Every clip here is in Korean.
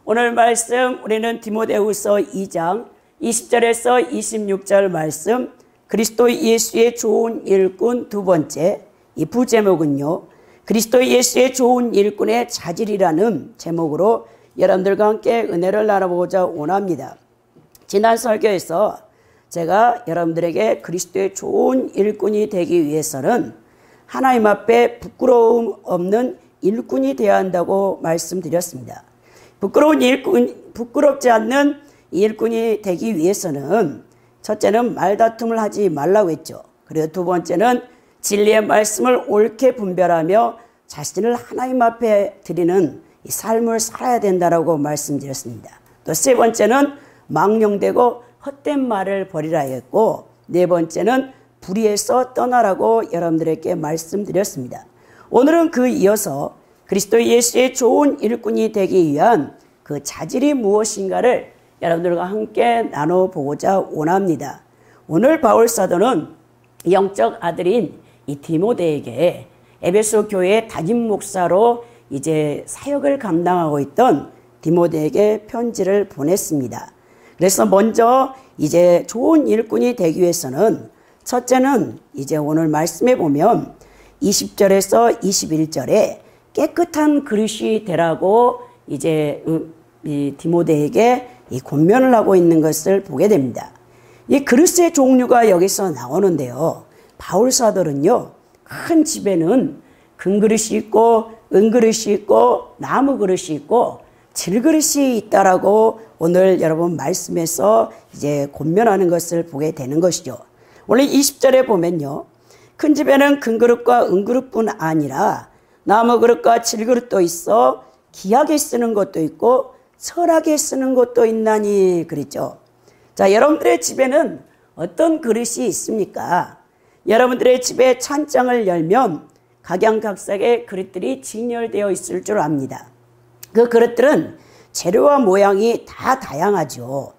오늘 말씀 우리는 디모데후서 2장 20절에서 26절 말씀, 그리스도 예수의 좋은 일꾼 두 번째, 이 부제목은요, 그리스도 예수의 좋은 일꾼의 자질이라는 제목으로 여러분들과 함께 은혜를 나눠보고자 원합니다. 지난 설교에서 제가 여러분들에게 그리스도의 좋은 일꾼이 되기 위해서는 하나님 앞에 부끄러움 없는 일꾼이 되어야 한다고 말씀드렸습니다. 부끄럽지 않는 일꾼이 되기 위해서는 첫째는 말다툼을 하지 말라고 했죠. 그리고 두 번째는 진리의 말씀을 옳게 분별하며 자신을 하나님 앞에 드리는 이 삶을 살아야 된다고 말씀드렸습니다. 또 세 번째는 망령되고 헛된 말을 버리라 했고, 네 번째는 불의에서 떠나라고 여러분들에게 말씀드렸습니다. 오늘은 그 이어서 그리스도 예수의 좋은 일꾼이 되기 위한 그 자질이 무엇인가를 여러분들과 함께 나눠보고자 원합니다. 오늘 바울 사도는 영적 아들인 이 디모데에게 에베소 교회의 담임 목사로 이제 사역을 감당하고 있던 디모데에게 편지를 보냈습니다. 그래서 먼저 이제 좋은 일꾼이 되기 위해서는 첫째는 이제 오늘 말씀에 보면 20절에서 21절에 깨끗한 그릇이 되라고 이제 이 디모데에게 이 권면을 하고 있는 것을 보게 됩니다. 이 그릇의 종류가 여기서 나오는데요. 바울 사도는요, 큰 집에는 금그릇이 있고 은그릇이 있고 나무 그릇이 있고 질그릇이 있다라고 오늘 여러분 말씀에서 이제 권면하는 것을 보게 되는 것이죠. 원래 20절에 보면요, 큰 집에는 금그릇과 은그릇뿐 아니라 나무 그릇과 질그릇도 있어 귀하게 쓰는 것도 있고 철하게 쓰는 것도 있나니 그랬죠. 자, 여러분들의 집에는 어떤 그릇이 있습니까? 여러분들의 집에 찬장을 열면 각양각색의 그릇들이 진열되어 있을 줄 압니다. 그 그릇들은 재료와 모양이 다 다양하죠.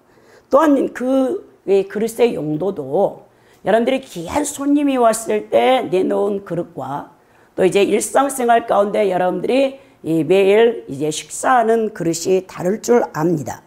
또한 그 그릇의 용도도 여러분들이 귀한 손님이 왔을 때 내놓은 그릇과 또 이제 일상생활 가운데 여러분들이 매일 이제 식사하는 그릇이 다를 줄 압니다.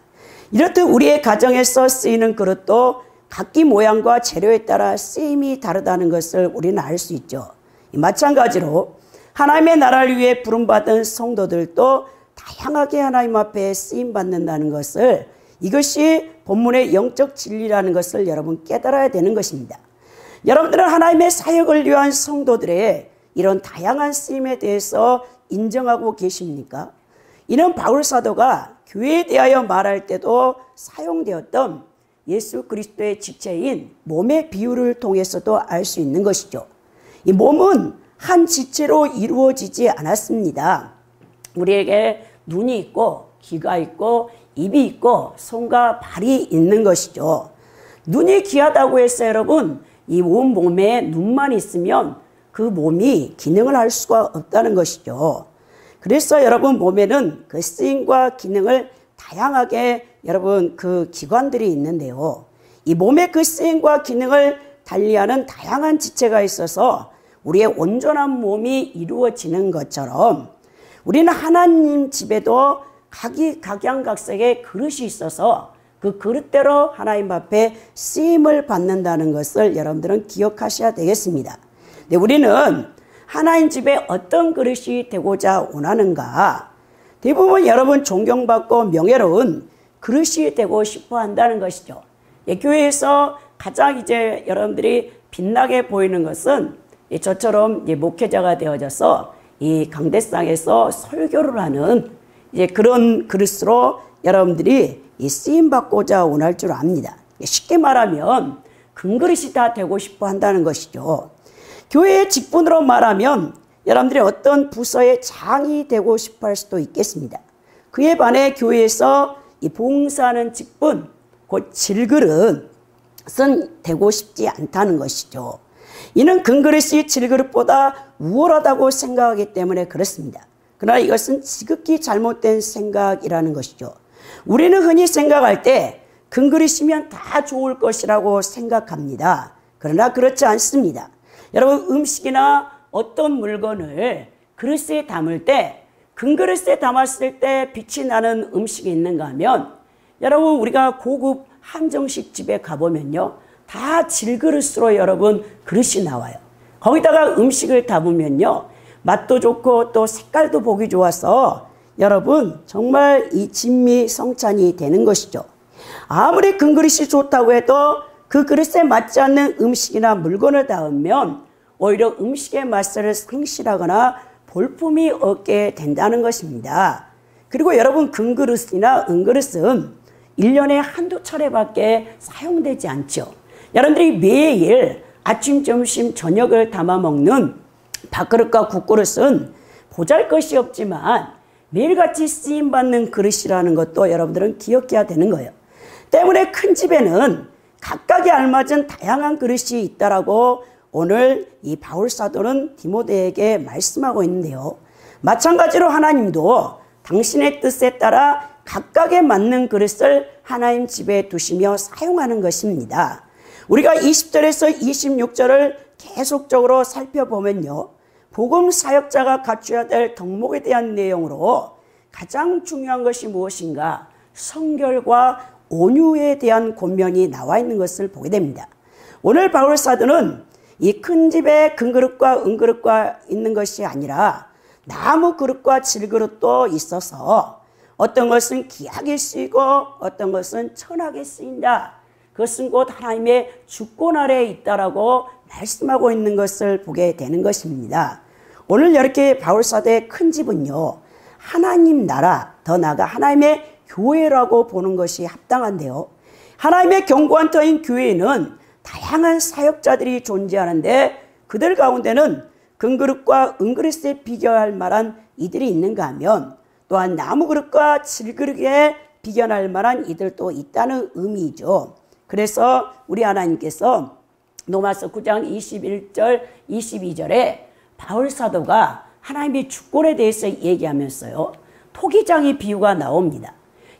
이렇듯 우리의 가정에서 쓰이는 그릇도 각기 모양과 재료에 따라 쓰임이 다르다는 것을 우리는 알 수 있죠. 마찬가지로 하나님의 나라를 위해 부름받은 성도들도 다양하게 하나님 앞에 쓰임받는다는 것을, 이것이 본문의 영적 진리라는 것을 여러분 깨달아야 되는 것입니다. 여러분들은 하나님의 사역을 위한 성도들의 이런 다양한 쓰임에 대해서 인정하고 계십니까? 이는 바울 사도가 교회에 대하여 말할 때도 사용되었던 예수 그리스도의 지체인 몸의 비유를 통해서도 알 수 있는 것이죠. 이 몸은 한 지체로 이루어지지 않았습니다. 우리에게 눈이 있고 귀가 있고 입이 있고 손과 발이 있는 것이죠. 눈이 귀하다고 해서 여러분 이 온 몸에 눈만 있으면 그 몸이 기능을 할 수가 없다는 것이죠. 그래서 여러분 몸에는 그 쓰임과 기능을 다양하게 여러분 그 기관들이 있는데요. 이 몸의 그 쓰임과 기능을 달리하는 다양한 지체가 있어서 우리의 온전한 몸이 이루어지는 것처럼 우리는 하나님 집에도 각양각색의 그릇이 있어서 그 그릇대로 하나님 앞에 쓰임을 받는다는 것을 여러분들은 기억하셔야 되겠습니다. 네, 우리는 하나님 집에 어떤 그릇이 되고자 원하는가? 대부분 여러분 존경받고 명예로운 그릇이 되고 싶어 한다는 것이죠. 예, 교회에서 가장 이제 여러분들이 빛나게 보이는 것은 저처럼 이제 목회자가 되어져서 이 강대상에서 설교를 하는 이제 그런 그릇으로 여러분들이 이 쓰임받고자 원할 줄 압니다. 쉽게 말하면 금그릇이 다 되고 싶어 한다는 것이죠. 교회의 직분으로 말하면 여러분들이 어떤 부서의 장이 되고 싶어 할 수도 있겠습니다. 그에 반해 교회에서 이 봉사하는 직분, 곧 질그릇은 되고 싶지 않다는 것이죠. 이는 금그릇이 질그릇보다 우월하다고 생각하기 때문에 그렇습니다. 그러나 이것은 지극히 잘못된 생각이라는 것이죠. 우리는 흔히 생각할 때 금그릇이면 다 좋을 것이라고 생각합니다. 그러나 그렇지 않습니다. 여러분 음식이나 어떤 물건을 그릇에 담을 때 금그릇에 담았을 때 빛이 나는 음식이 있는가 하면 여러분 우리가 고급 한정식 집에 가보면요. 다 질그릇으로 여러분 그릇이 나와요. 거기다가 음식을 담으면요. 맛도 좋고 또 색깔도 보기 좋아서 여러분 정말 이 진미성찬이 되는 것이죠. 아무리 금그릇이 좋다고 해도 그 그릇에 맞지 않는 음식이나 물건을 닿으면 오히려 음식의 맛을 상실하거나 볼품이 없게 된다는 것입니다. 그리고 여러분 금그릇이나 은그릇은 1년에 한두 차례밖에 사용되지 않죠. 여러분들이 매일 아침, 점심, 저녁을 담아 먹는 밥그릇과 국그릇은 보잘것이 없지만 매일같이 쓰임받는 그릇이라는 것도 여러분들은 기억해야 되는 거예요. 때문에 큰 집에는 각각에 알맞은 다양한 그릇이 있다라고 오늘 이 바울 사도는 디모데에게 말씀하고 있는데요. 마찬가지로 하나님도 당신의 뜻에 따라 각각에 맞는 그릇을 하나님 집에 두시며 사용하는 것입니다. 우리가 20절에서 26절을 계속적으로 살펴보면요. 복음 사역자가 갖춰야 될 덕목에 대한 내용으로 가장 중요한 것이 무엇인가? 성결과 온유에 대한 권면이 나와 있는 것을 보게 됩니다. 오늘 바울 사도는 이 큰 집에 금그릇과 은그릇과 있는 것이 아니라 나무 그릇과 질그릇도 있어서 어떤 것은 귀하게 쓰이고 어떤 것은 천하게 쓰인다. 그것은 곧 하나님의 주권 아래에 있다라고 말씀하고 있는 것을 보게 되는 것입니다. 오늘 이렇게 바울 사도의 큰 집은요. 하나님 나라, 더 나아가 하나님의 교회라고 보는 것이 합당한데요. 하나님의 견고한 터인 교회에는 다양한 사역자들이 존재하는데 그들 가운데는 금그릇과 은그릇에 비교할 만한 이들이 있는가 하면 또한 나무그릇과 질그릇에 비견할 만한 이들도 있다는 의미죠. 그래서 우리 하나님께서 로마서 9장 21절 22절에 바울 사도가 하나님의 주권에 대해서 얘기하면서요. 토기장이 비유가 나옵니다.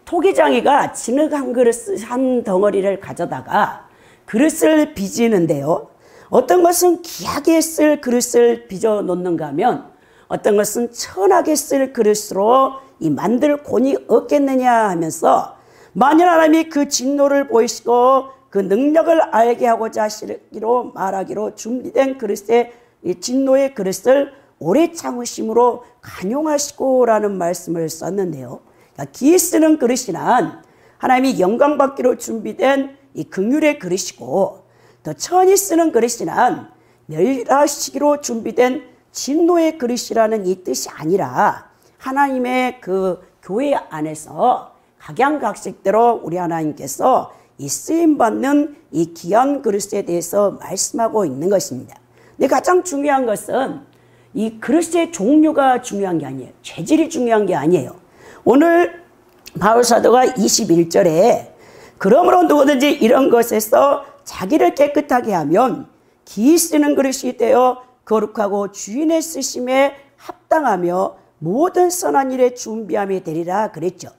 토기장이가 진흙 한 그릇 한 덩어리를 가져다가 그릇을 빚이는데요. 어떤 것은 귀하게 쓸 그릇을 빚어 놓는가 하면 어떤 것은 천하게 쓸 그릇으로 이 만들 권이 없겠느냐 하면서 만일 하나님이 그 진노를 보이시고 그 능력을 알게 하고자 하시기로 말하기로 준비된 그릇의 이 진노의 그릇을 오래 참으심으로 간용하시고 라는 말씀을 썼는데요. 그러니까 기 쓰는 그릇이란 하나님이 영광받기로 준비된 이 긍휼의 그릇이고 또 천히 쓰는 그릇이란 멸하시기로 준비된 진노의 그릇이라는 이 뜻이 아니라 하나님의 그 교회 안에서 각양각색대로 우리 하나님께서 이 쓰임받는 이 귀한 그릇에 대해서 말씀하고 있는 것입니다. 근데 가장 중요한 것은 이 그릇의 종류가 중요한 게 아니에요. 재질이 중요한 게 아니에요. 오늘 바울 사도가 21절에 그러므로 누구든지 이런 것에서 자기를 깨끗하게 하면 기 쓰는 그릇이 되어 거룩하고 주인의 쓰심에 합당하며 모든 선한 일에 준비함이 되리라 그랬죠.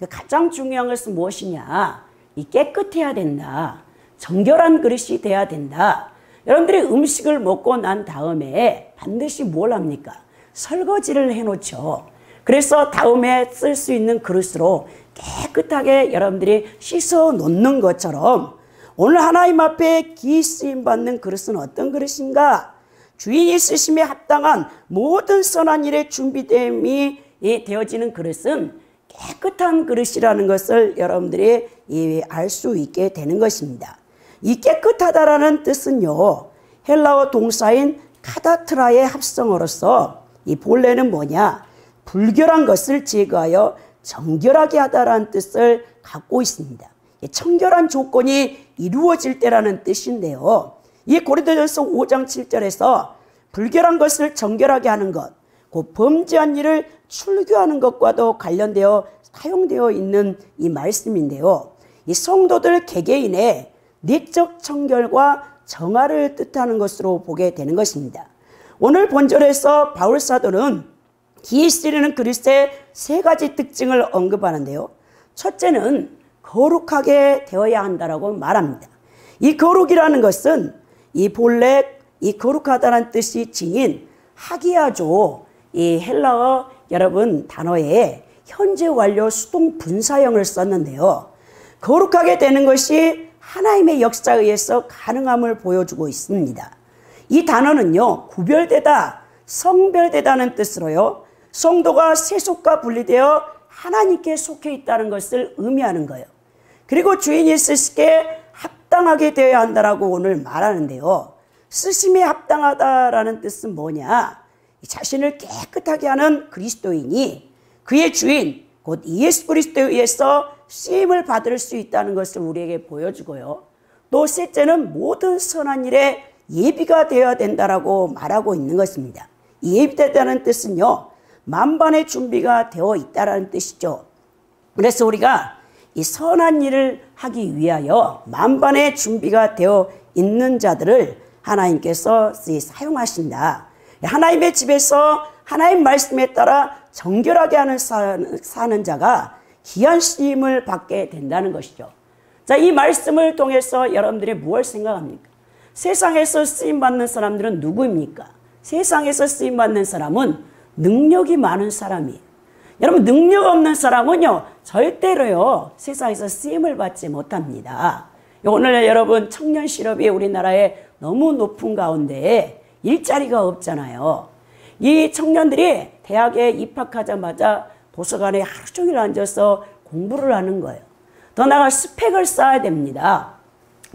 가장 중요한 것은 무엇이냐? 이 깨끗해야 된다. 정결한 그릇이 돼야 된다. 여러분들이 음식을 먹고 난 다음에 반드시 뭘 합니까? 설거지를 해놓죠. 그래서 다음에 쓸 수 있는 그릇으로 깨끗하게 여러분들이 씻어 놓는 것처럼 오늘 하나님 앞에 기 쓰임 받는 그릇은 어떤 그릇인가? 주인이 쓰심에 합당한 모든 선한 일에 준비됨이 되어지는 그릇은 깨끗한 그릇이라는 것을 여러분들이 알 수 있게 되는 것입니다. 이 깨끗하다라는 뜻은요. 헬라어 동사인 카다트라의 합성어로서 이 본래는 뭐냐? 불결한 것을 제거하여 정결하게 하다라는 뜻을 갖고 있습니다. 청결한 조건이 이루어질 때라는 뜻인데요. 이 고린도전서 5장 7절에서 불결한 것을 정결하게 하는 것, 그 범죄한 일을 출교하는 것과도 관련되어 사용되어 있는 이 말씀인데요. 이 성도들 개개인의 내적 청결과 정화를 뜻하는 것으로 보게 되는 것입니다. 오늘 본절에서 바울 사도는 기 쓰리는 그릇의 세 가지 특징을 언급하는데요. 첫째는 거룩하게 되어야 한다라고 말합니다. 이 거룩이라는 것은 이 본래 이 거룩하다는 뜻이 지닌 하기야조 이 헬라어 여러분 단어에 현재 완료 수동 분사형을 썼는데요. 거룩하게 되는 것이 하나님의 역사에 의해서 가능함을 보여주고 있습니다. 이 단어는요, 구별되다, 성별되다는 뜻으로요, 성도가 세속과 분리되어 하나님께 속해 있다는 것을 의미하는 거예요. 그리고 주인이 쓰시기에 합당하게 되어야 한다라고 오늘 말하는데요. 쓰심에 합당하다라는 뜻은 뭐냐? 자신을 깨끗하게 하는 그리스도인이 그의 주인, 곧 예수 그리스도에 의해서 쓰임을 받을 수 있다는 것을 우리에게 보여주고요. 또 셋째는 모든 선한 일에 예비가 되어야 된다라고 말하고 있는 것입니다. 예비되다는 뜻은요, 만반의 준비가 되어 있다라는 뜻이죠. 그래서 우리가 이 선한 일을 하기 위하여 만반의 준비가 되어 있는 자들을 하나님께서 사용하신다. 하나님의 집에서 하나님 말씀에 따라 정결하게 사는 자가 귀한 쓰임을 받게 된다는 것이죠. 자, 이 말씀을 통해서 여러분들이 무엇을 생각합니까? 세상에서 쓰임받는 사람들은 누구입니까? 세상에서 쓰임받는 사람은 능력이 많은 사람이에요. 여러분, 능력 없는 사람은요, 절대로요, 세상에서 쓰임을 받지 못합니다. 오늘 여러분, 청년 실업이 우리나라에 너무 높은 가운데 일자리가 없잖아요. 이 청년들이 대학에 입학하자마자 도서관에 하루 종일 앉아서 공부를 하는 거예요. 더 나아가 스펙을 쌓아야 됩니다.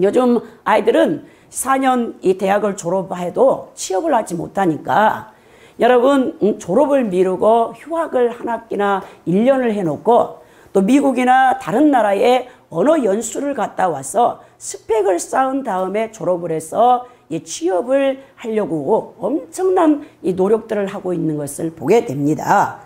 요즘 아이들은 4년 이 대학을 졸업해도 취업을 하지 못하니까 여러분, 졸업을 미루고 휴학을 한 학기나 1년을 해놓고 또 미국이나 다른 나라에 언어 연수를 갔다 와서 스펙을 쌓은 다음에 졸업을 해서 취업을 하려고 엄청난 이 노력들을 하고 있는 것을 보게 됩니다.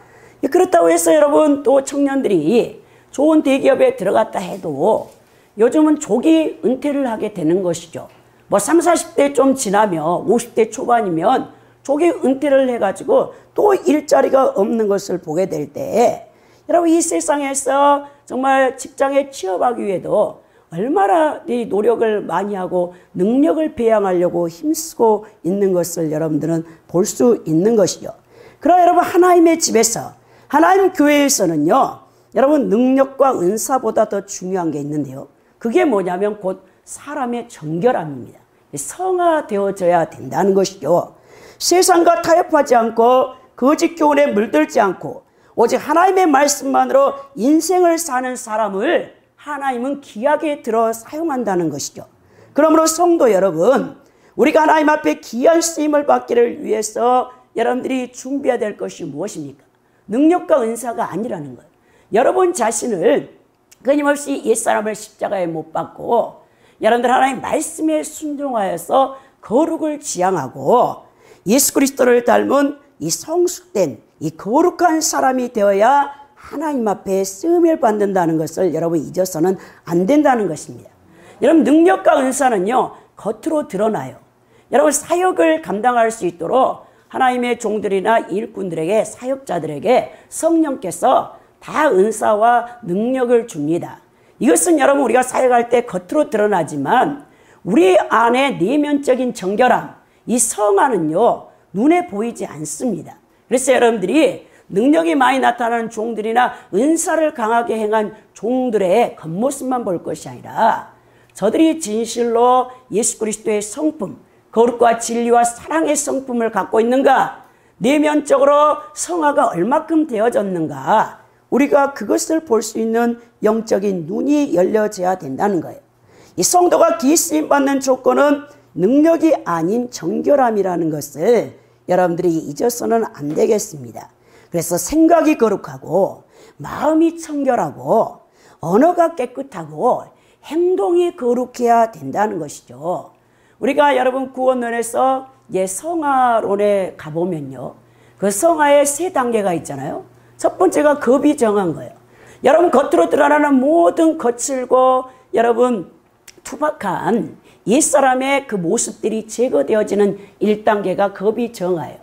그렇다고 해서 여러분, 또 청년들이 좋은 대기업에 들어갔다 해도 요즘은 조기 은퇴를 하게 되는 것이죠. 뭐 30, 40대 좀 지나면 50대 초반이면 조기 은퇴를 해가지고 또 일자리가 없는 것을 보게 될 때, 여러분, 이 세상에서 정말 직장에 취업하기 위해도 얼마나 이 노력을 많이 하고 능력을 배양하려고 힘쓰고 있는 것을 여러분들은 볼 수 있는 것이죠. 그러나 여러분, 하나님의 집에서, 하나님 교회에서는요, 여러분, 능력과 은사보다 더 중요한 게 있는데요. 그게 뭐냐면 곧 사람의 정결함입니다. 성화되어져야 된다는 것이죠. 세상과 타협하지 않고 거짓 교훈에 물들지 않고 오직 하나님의 말씀만으로 인생을 사는 사람을 하나님은 귀하게 들어 사용한다는 것이죠. 그러므로 성도 여러분, 우리가 하나님 앞에 귀한 쓰임을 받기를 위해서 여러분들이 준비해야 될 것이 무엇입니까? 능력과 은사가 아니라는 거예요. 여러분 자신을 끊임없이 옛사람을 십자가에 못 박고 여러분들 하나님 말씀에 순종하여서 거룩을 지향하고 예수 그리스도를 닮은 이 성숙된 이 거룩한 사람이 되어야 하나님 앞에 쓰임을 받는다는 것을 여러분 잊어서는 안 된다는 것입니다. 여러분, 능력과 은사는요, 겉으로 드러나요. 여러분, 사역을 감당할 수 있도록 하나님의 종들이나 일꾼들에게, 사역자들에게 성령께서 다 은사와 능력을 줍니다. 이것은 여러분, 우리가 사역할 때 겉으로 드러나지만 우리 안에 내면적인 정결함, 이 성화는요, 눈에 보이지 않습니다. 그래서 여러분들이 능력이 많이 나타나는 종들이나 은사를 강하게 행한 종들의 겉모습만 볼 것이 아니라 저들이 진실로 예수 그리스도의 성품, 거룩과 진리와 사랑의 성품을 갖고 있는가, 내면적으로 성화가 얼마큼 되어졌는가, 우리가 그것을 볼 수 있는 영적인 눈이 열려져야 된다는 거예요. 이 성도가 기쓰임 받는 조건은 능력이 아닌 정결함이라는 것을 여러분들이 잊어서는 안 되겠습니다. 그래서 생각이 거룩하고 마음이 청결하고 언어가 깨끗하고 행동이 거룩해야 된다는 것이죠. 우리가 여러분 구원론에서 성화론에 가보면요, 그 성화의 3단계가 있잖아요. 첫 번째가 겁이 정한 거예요. 여러분, 겉으로 드러나는 모든 거칠고 여러분 투박한 옛사람의 그 모습들이 제거되어지는 1단계가 겁이 정화예요.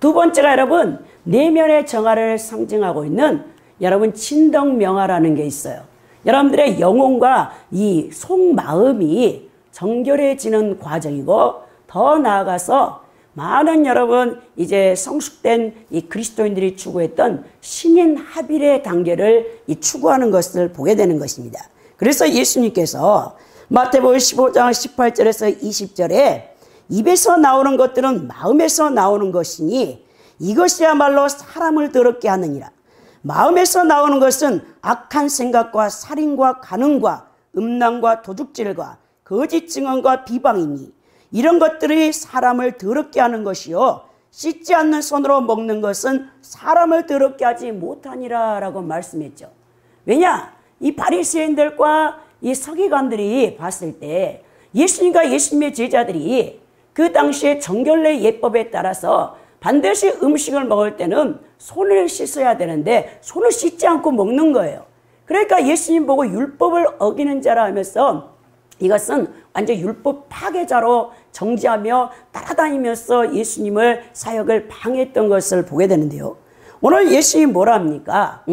두 번째가 여러분 내면의 정화를 상징하고 있는 여러분 진덕명화라는 게 있어요. 여러분들의 영혼과 이 속마음이 정결해지는 과정이고, 더 나아가서 많은 여러분 이제 성숙된 이 그리스도인들이 추구했던 신인 합일의 단계를 추구하는 것을 보게 되는 것입니다. 그래서 예수님께서 마태복음 15장 18절에서 20절에 입에서 나오는 것들은 마음에서 나오는 것이니 이것이야말로 사람을 더럽게 하느니라. 마음에서 나오는 것은 악한 생각과 살인과 간음과 음란과 도둑질과 거짓 증언과 비방이니 이런 것들이 사람을 더럽게 하는 것이요 씻지 않는 손으로 먹는 것은 사람을 더럽게 하지 못하니라 라고 말씀했죠. 왜냐? 이 바리새인들과 이 서기관들이 봤을 때 예수님과 예수님의 제자들이 그 당시에 정결례 예법에 따라서 반드시 음식을 먹을 때는 손을 씻어야 되는데 손을 씻지 않고 먹는 거예요. 그러니까 예수님 보고 율법을 어기는 자라 하면서 이것은 완전 율법 파괴자로 정지하며 따라다니면서 예수님을 사역을 방해했던 것을 보게 되는데요. 오늘 예수님이 뭐라 합니까?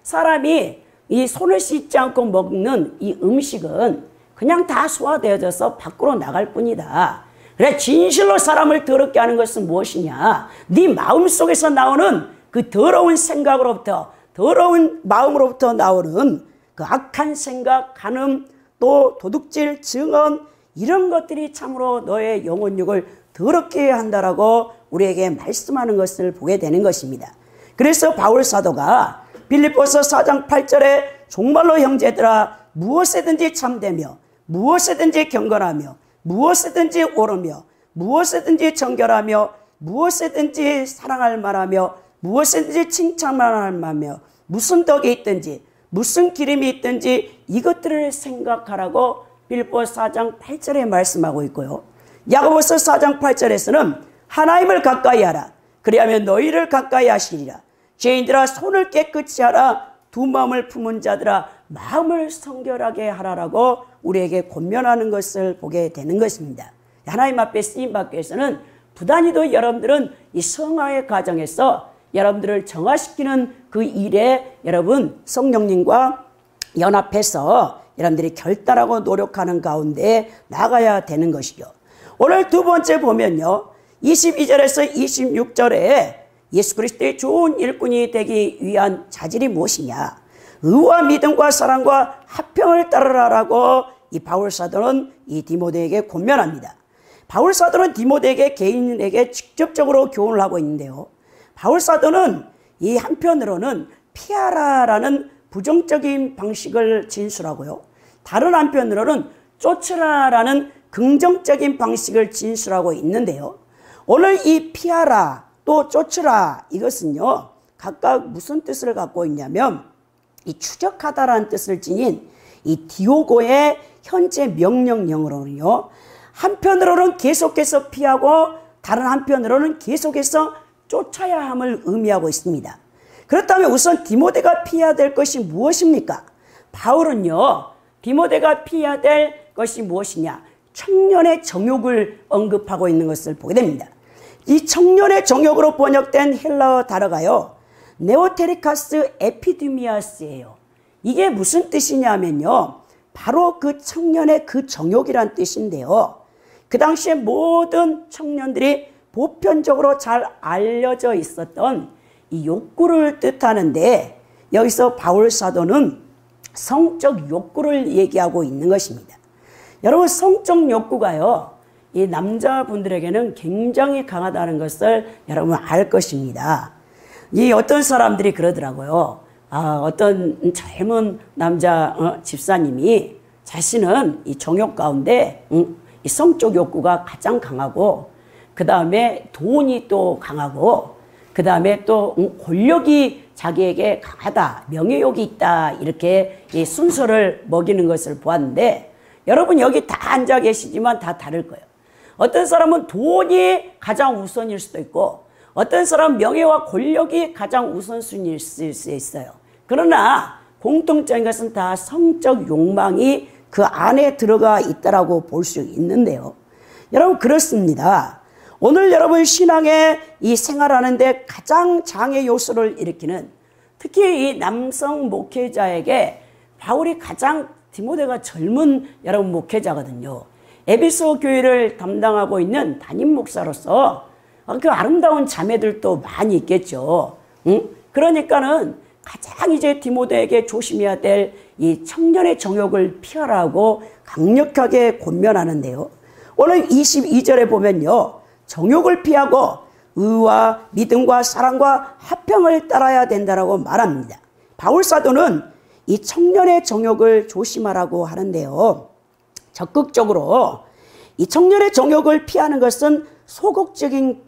사람이 이 손을 씻지 않고 먹는 이 음식은 그냥 다 소화되어져서 밖으로 나갈 뿐이다. 그래 진실로 사람을 더럽게 하는 것은 무엇이냐? 네 마음속에서 나오는 그 더러운 생각으로부터 더러운 마음으로부터 나오는 그 악한 생각, 간음, 또 도둑질, 증언 이런 것들이 참으로 너의 영혼육을 더럽게 한다라고 우리에게 말씀하는 것을 보게 되는 것입니다. 그래서 바울 사도가 빌립보서 4장 8절에 정말로 형제들아 무엇에든지 참되며 무엇에든지 경건하며 무엇에든지 옳으며 무엇에든지 정결하며 무엇에든지 사랑할 만하며 무엇에든지 칭찬할 만하며 무슨 덕이 있든지 무슨 기름이 있든지 이것들을 생각하라고 빌립보 4장 8절에 말씀하고 있고요. 야고보서 4장 8절에서는 하나님을 가까이 하라. 그리하면 너희를 가까이 하시리라. 죄인들아 손을 깨끗이 하라. 두 마음을 품은 자들아 마음을 성결하게 하라라고 우리에게 권면하는 것을 보게 되는 것입니다. 하나님 앞에 쓰임받기 위해서는 부단히도 여러분들은 이 성화의 과정에서 여러분들을 정화시키는 그 일에 여러분 성령님과 연합해서 여러분들이 결단하고 노력하는 가운데 나가야 되는 것이죠. 오늘 두 번째 보면요. 22절에서 26절에 예수 그리스도의 좋은 일꾼이 되기 위한 자질이 무엇이냐? 의와 믿음과 사랑과 화평을 따르라라고 이 바울 사도는 이 디모데에게 권면합니다. 바울 사도는 디모데에게 개인에게 직접적으로 교훈을 하고 있는데요. 바울 사도는 이 한편으로는 피하라라는 부정적인 방식을 진술하고요. 다른 한편으로는 쫓으라라는 긍정적인 방식을 진술하고 있는데요. 오늘 이 피하라 또 쫓으라 이것은요. 각각 무슨 뜻을 갖고 있냐면 이 추적하다라는 뜻을 지닌 이 디오고의 현재 명령형으로는요. 한편으로는 계속해서 피하고 다른 한편으로는 계속해서 쫓아야 함을 의미하고 있습니다. 그렇다면 우선 디모데가 피해야 될 것이 무엇입니까? 바울은요. 디모데가 피해야 될 것이 무엇이냐? 청년의 정욕을 언급하고 있는 것을 보게 됩니다. 이 청년의 정욕으로 번역된 헬라어 단어가요. 네오테리카스 에피디미아스예요. 이게 무슨 뜻이냐면요. 바로 그 청년의 그 정욕이란 뜻인데요. 그 당시에 모든 청년들이 보편적으로 잘 알려져 있었던 이 욕구를 뜻하는데 여기서 바울 사도는 성적 욕구를 얘기하고 있는 것입니다. 여러분 성적 욕구가요. 이 남자분들에게는 굉장히 강하다는 것을 여러분 알 것입니다. 이 어떤 사람들이 그러더라고요. 어떤 젊은 남자 집사님이 자신은 이 정욕 가운데 이 성적 욕구가 가장 강하고 그 다음에 돈이 또 강하고 그 다음에 또 권력이 자기에게 강하다, 명예욕이 있다 이렇게 이 순서를 먹이는 것을 보았는데 여러분 여기 다 앉아 계시지만 다 다를 거예요. 어떤 사람은 돈이 가장 우선일 수도 있고 어떤 사람은 명예와 권력이 가장 우선순위일 수 있어요. 그러나 공통적인 것은 다 성적 욕망이 그 안에 들어가 있다라고 볼 수 있는데요. 여러분 그렇습니다. 오늘 여러분 신앙의 이 생활하는데 가장 장애 요소를 일으키는 특히 이 남성 목회자에게 바울이 가장 디모데가 젊은 여러분 목회자거든요. 에베소 교회를 담당하고 있는 담임 목사로서 그 아름다운 자매들도 많이 있겠죠. 응? 그러니까는 가장 이제 디모데에게 조심해야 될 이 청년의 정욕을 피하라고 강력하게 권면하는데요. 오늘 22절에 보면요. 정욕을 피하고 의와 믿음과 사랑과 화평을 따라야 된다고 말합니다. 바울 사도는 이 청년의 정욕을 조심하라고 하는데요. 적극적으로 이 청년의 정욕을 피하는 것은 소극적인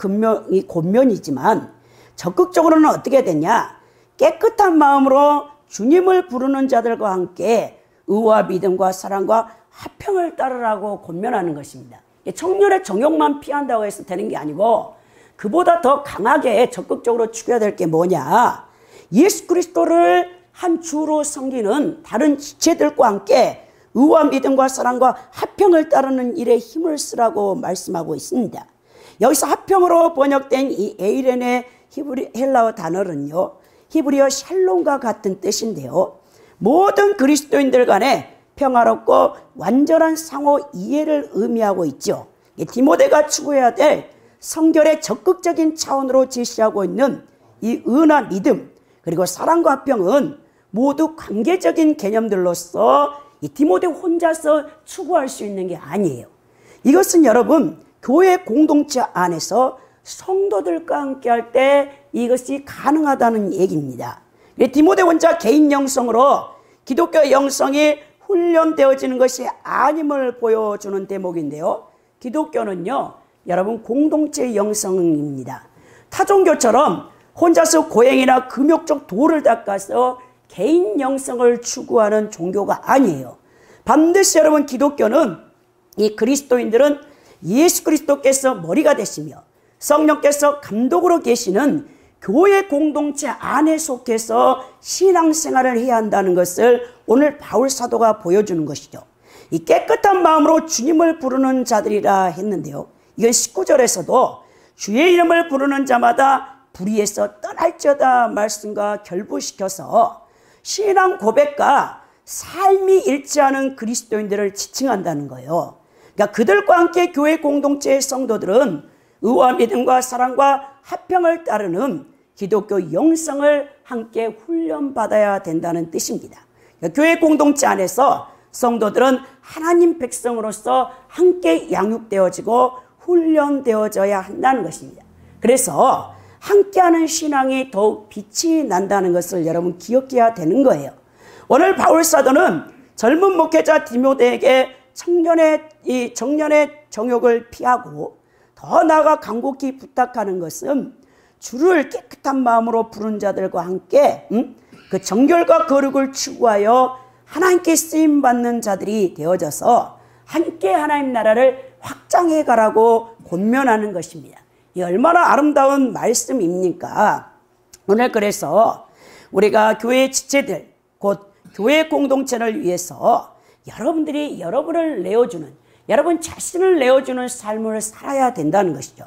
권면이지만 적극적으로는 어떻게 되냐? 깨끗한 마음으로 주님을 부르는 자들과 함께 의와 믿음과 사랑과 화평을 따르라고 권면하는 것입니다. 청년의 정욕만 피한다고 해서 되는 게 아니고 그보다 더 강하게 적극적으로 추구해야 될 게 뭐냐? 예수 그리스도를 한 주로 섬기는 다른 지체들과 함께 의와 믿음과 사랑과 화평을 따르는 일에 힘을 쓰라고 말씀하고 있습니다. 여기서 화평으로 번역된 이 에이렌의 헬라어 단어는요. 히브리어 샬롬과 같은 뜻인데요. 모든 그리스도인들 간에 평화롭고 완전한 상호 이해를 의미하고 있죠. 디모데가 추구해야 될 성결의 적극적인 차원으로 제시하고 있는 이 의나 믿음 그리고 사랑과 화평은 모두 관계적인 개념들로서 이 디모데 혼자서 추구할 수 있는 게 아니에요. 이것은 여러분 교회 공동체 안에서 성도들과 함께 할 때 이것이 가능하다는 얘기입니다. 디모데 혼자 개인 영성으로 기독교 영성이 훈련되어지는 것이 아님을 보여주는 대목인데요. 기독교는요, 여러분 공동체 영성입니다. 타종교처럼 혼자서 고행이나 금욕적 도를 닦아서 개인 영성을 추구하는 종교가 아니에요. 반드시 여러분 기독교는 이 그리스도인들은 예수 그리스도께서 머리가 되시며 성령께서 감독으로 계시는 교회 공동체 안에 속해서 신앙생활을 해야 한다는 것을 오늘 바울 사도가 보여주는 것이죠. 이 깨끗한 마음으로 주님을 부르는 자들이라 했는데요. 이건 19절에서도 주의 이름을 부르는 자마다 불의에서 떠날지어다 말씀과 결부시켜서 신앙 고백과 삶이 일치하는 그리스도인들을 지칭한다는 거예요. 그러니까 그들과 함께 교회 공동체의 성도들은 의와 믿음과 사랑과 화평을 따르는 기독교 영성을 함께 훈련받아야 된다는 뜻입니다. 그러니까 교회 공동체 안에서 성도들은 하나님 백성으로서 함께 양육되어지고 훈련되어져야 한다는 것입니다. 그래서 함께하는 신앙이 더욱 빛이 난다는 것을 여러분 기억해야 되는 거예요. 오늘 바울 사도는 젊은 목회자 디모데에게 정년의 정욕을 피하고 더 나아가 간곡히 부탁하는 것은 주를 깨끗한 마음으로 부른 자들과 함께 그 정결과 거룩을 추구하여 하나님께 쓰임받는 자들이 되어져서 함께 하나님 나라를 확장해 가라고 권면하는 것입니다. 이 얼마나 아름다운 말씀입니까? 오늘 그래서 우리가 교회 지체들 곧 교회 공동체를 위해서 여러분들이 여러분을 내어주는 여러분 자신을 내어주는 삶을 살아야 된다는 것이죠.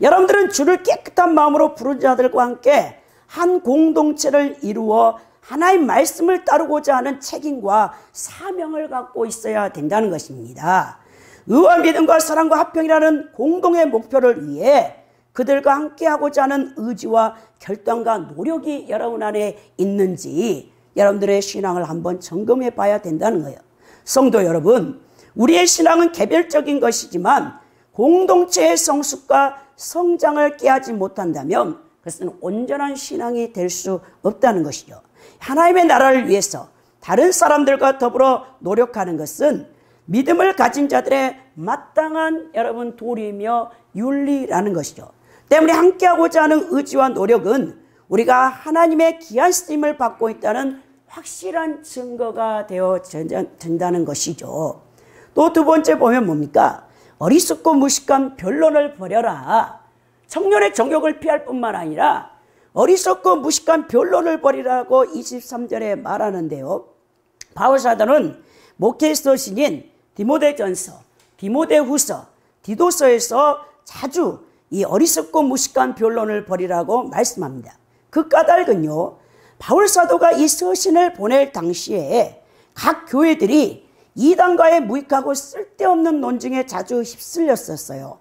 여러분들은 주를 깨끗한 마음으로 부른 자들과 함께 한 공동체를 이루어 하나님 말씀을 따르고자 하는 책임과 사명을 갖고 있어야 된다는 것입니다. 의와 믿음과 사랑과 화평이라는 공동의 목표를 위해 그들과 함께하고자 하는 의지와 결단과 노력이 여러분 안에 있는지 여러분들의 신앙을 한번 점검해 봐야 된다는 거예요. 성도 여러분, 우리의 신앙은 개별적인 것이지만 공동체의 성숙과 성장을 깨하지 못한다면 그것은 온전한 신앙이 될 수 없다는 것이죠. 하나님의 나라를 위해서 다른 사람들과 더불어 노력하는 것은 믿음을 가진 자들의 마땅한 여러분 도리이며 윤리라는 것이죠. 때문에 함께하고자 하는 의지와 노력은 우리가 하나님의 귀한 쓰임을 받고 있다는 확실한 증거가 되어진다는 것이죠. 또 두 번째 보면 뭡니까? 어리석고 무식한 변론을 버려라. 청년의 정욕을 피할 뿐만 아니라 어리석고 무식한 변론을 버리라고 23절에 말하는데요. 바울 사도는 목회서신인 디모데전서, 디모데후서, 디도서에서 자주 이 어리석고 무식한 변론을 버리라고 말씀합니다. 그 까닭은요, 바울 사도가 이 서신을 보낼 당시에 각 교회들이 이단과의 무익하고 쓸데없는 논쟁에 자주 휩쓸렸었어요.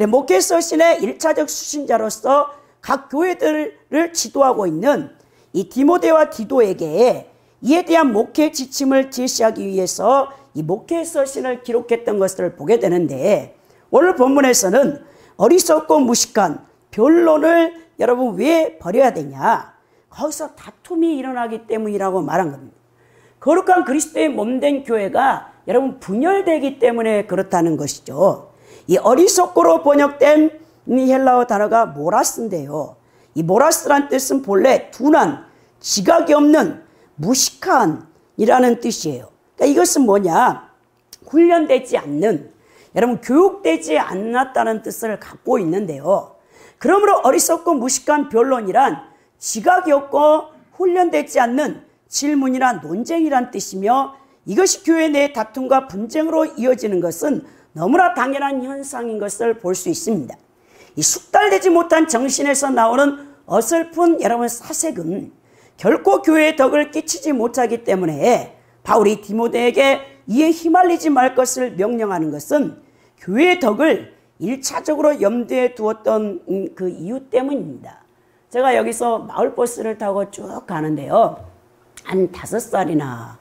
목회 서신의 1차적 수신자로서 각 교회들을 지도하고 있는 이 디모데와 디도에게 이에 대한 목회 지침을 제시하기 위해서 이 목회 서신을 기록했던 것을 보게 되는데, 오늘 본문에서는 어리석고 무식한 변론을 여러분 왜 버려야 되냐? 거기서 다툼이 일어나기 때문이라고 말한 겁니다. 거룩한 그리스도의 몸된 교회가 여러분 분열되기 때문에 그렇다는 것이죠. 이 어리석고로 번역된 이 헬라어 단어가 모라스인데요. 이 모라스란 뜻은 본래 둔한, 지각이 없는, 무식한이라는 뜻이에요. 그러니까 이것은 뭐냐? 훈련되지 않는, 여러분 교육되지 않았다는 뜻을 갖고 있는데요. 그러므로 어리석고 무식한 변론이란 지각이 없고 훈련되지 않는 질문이란 논쟁이란 뜻이며, 이것이 교회 내 다툼과 분쟁으로 이어지는 것은 너무나 당연한 현상인 것을 볼 수 있습니다. 이 숙달되지 못한 정신에서 나오는 어설픈 여러분 사색은 결코 교회의 덕을 끼치지 못하기 때문에 바울이 디모데에게 이에 휘말리지 말 것을 명령하는 것은 교회의 덕을 1차적으로 염두에 두었던 그 이유 때문입니다. 제가 여기서 마을버스를 타고 쭉 가는데요. 한 5살이나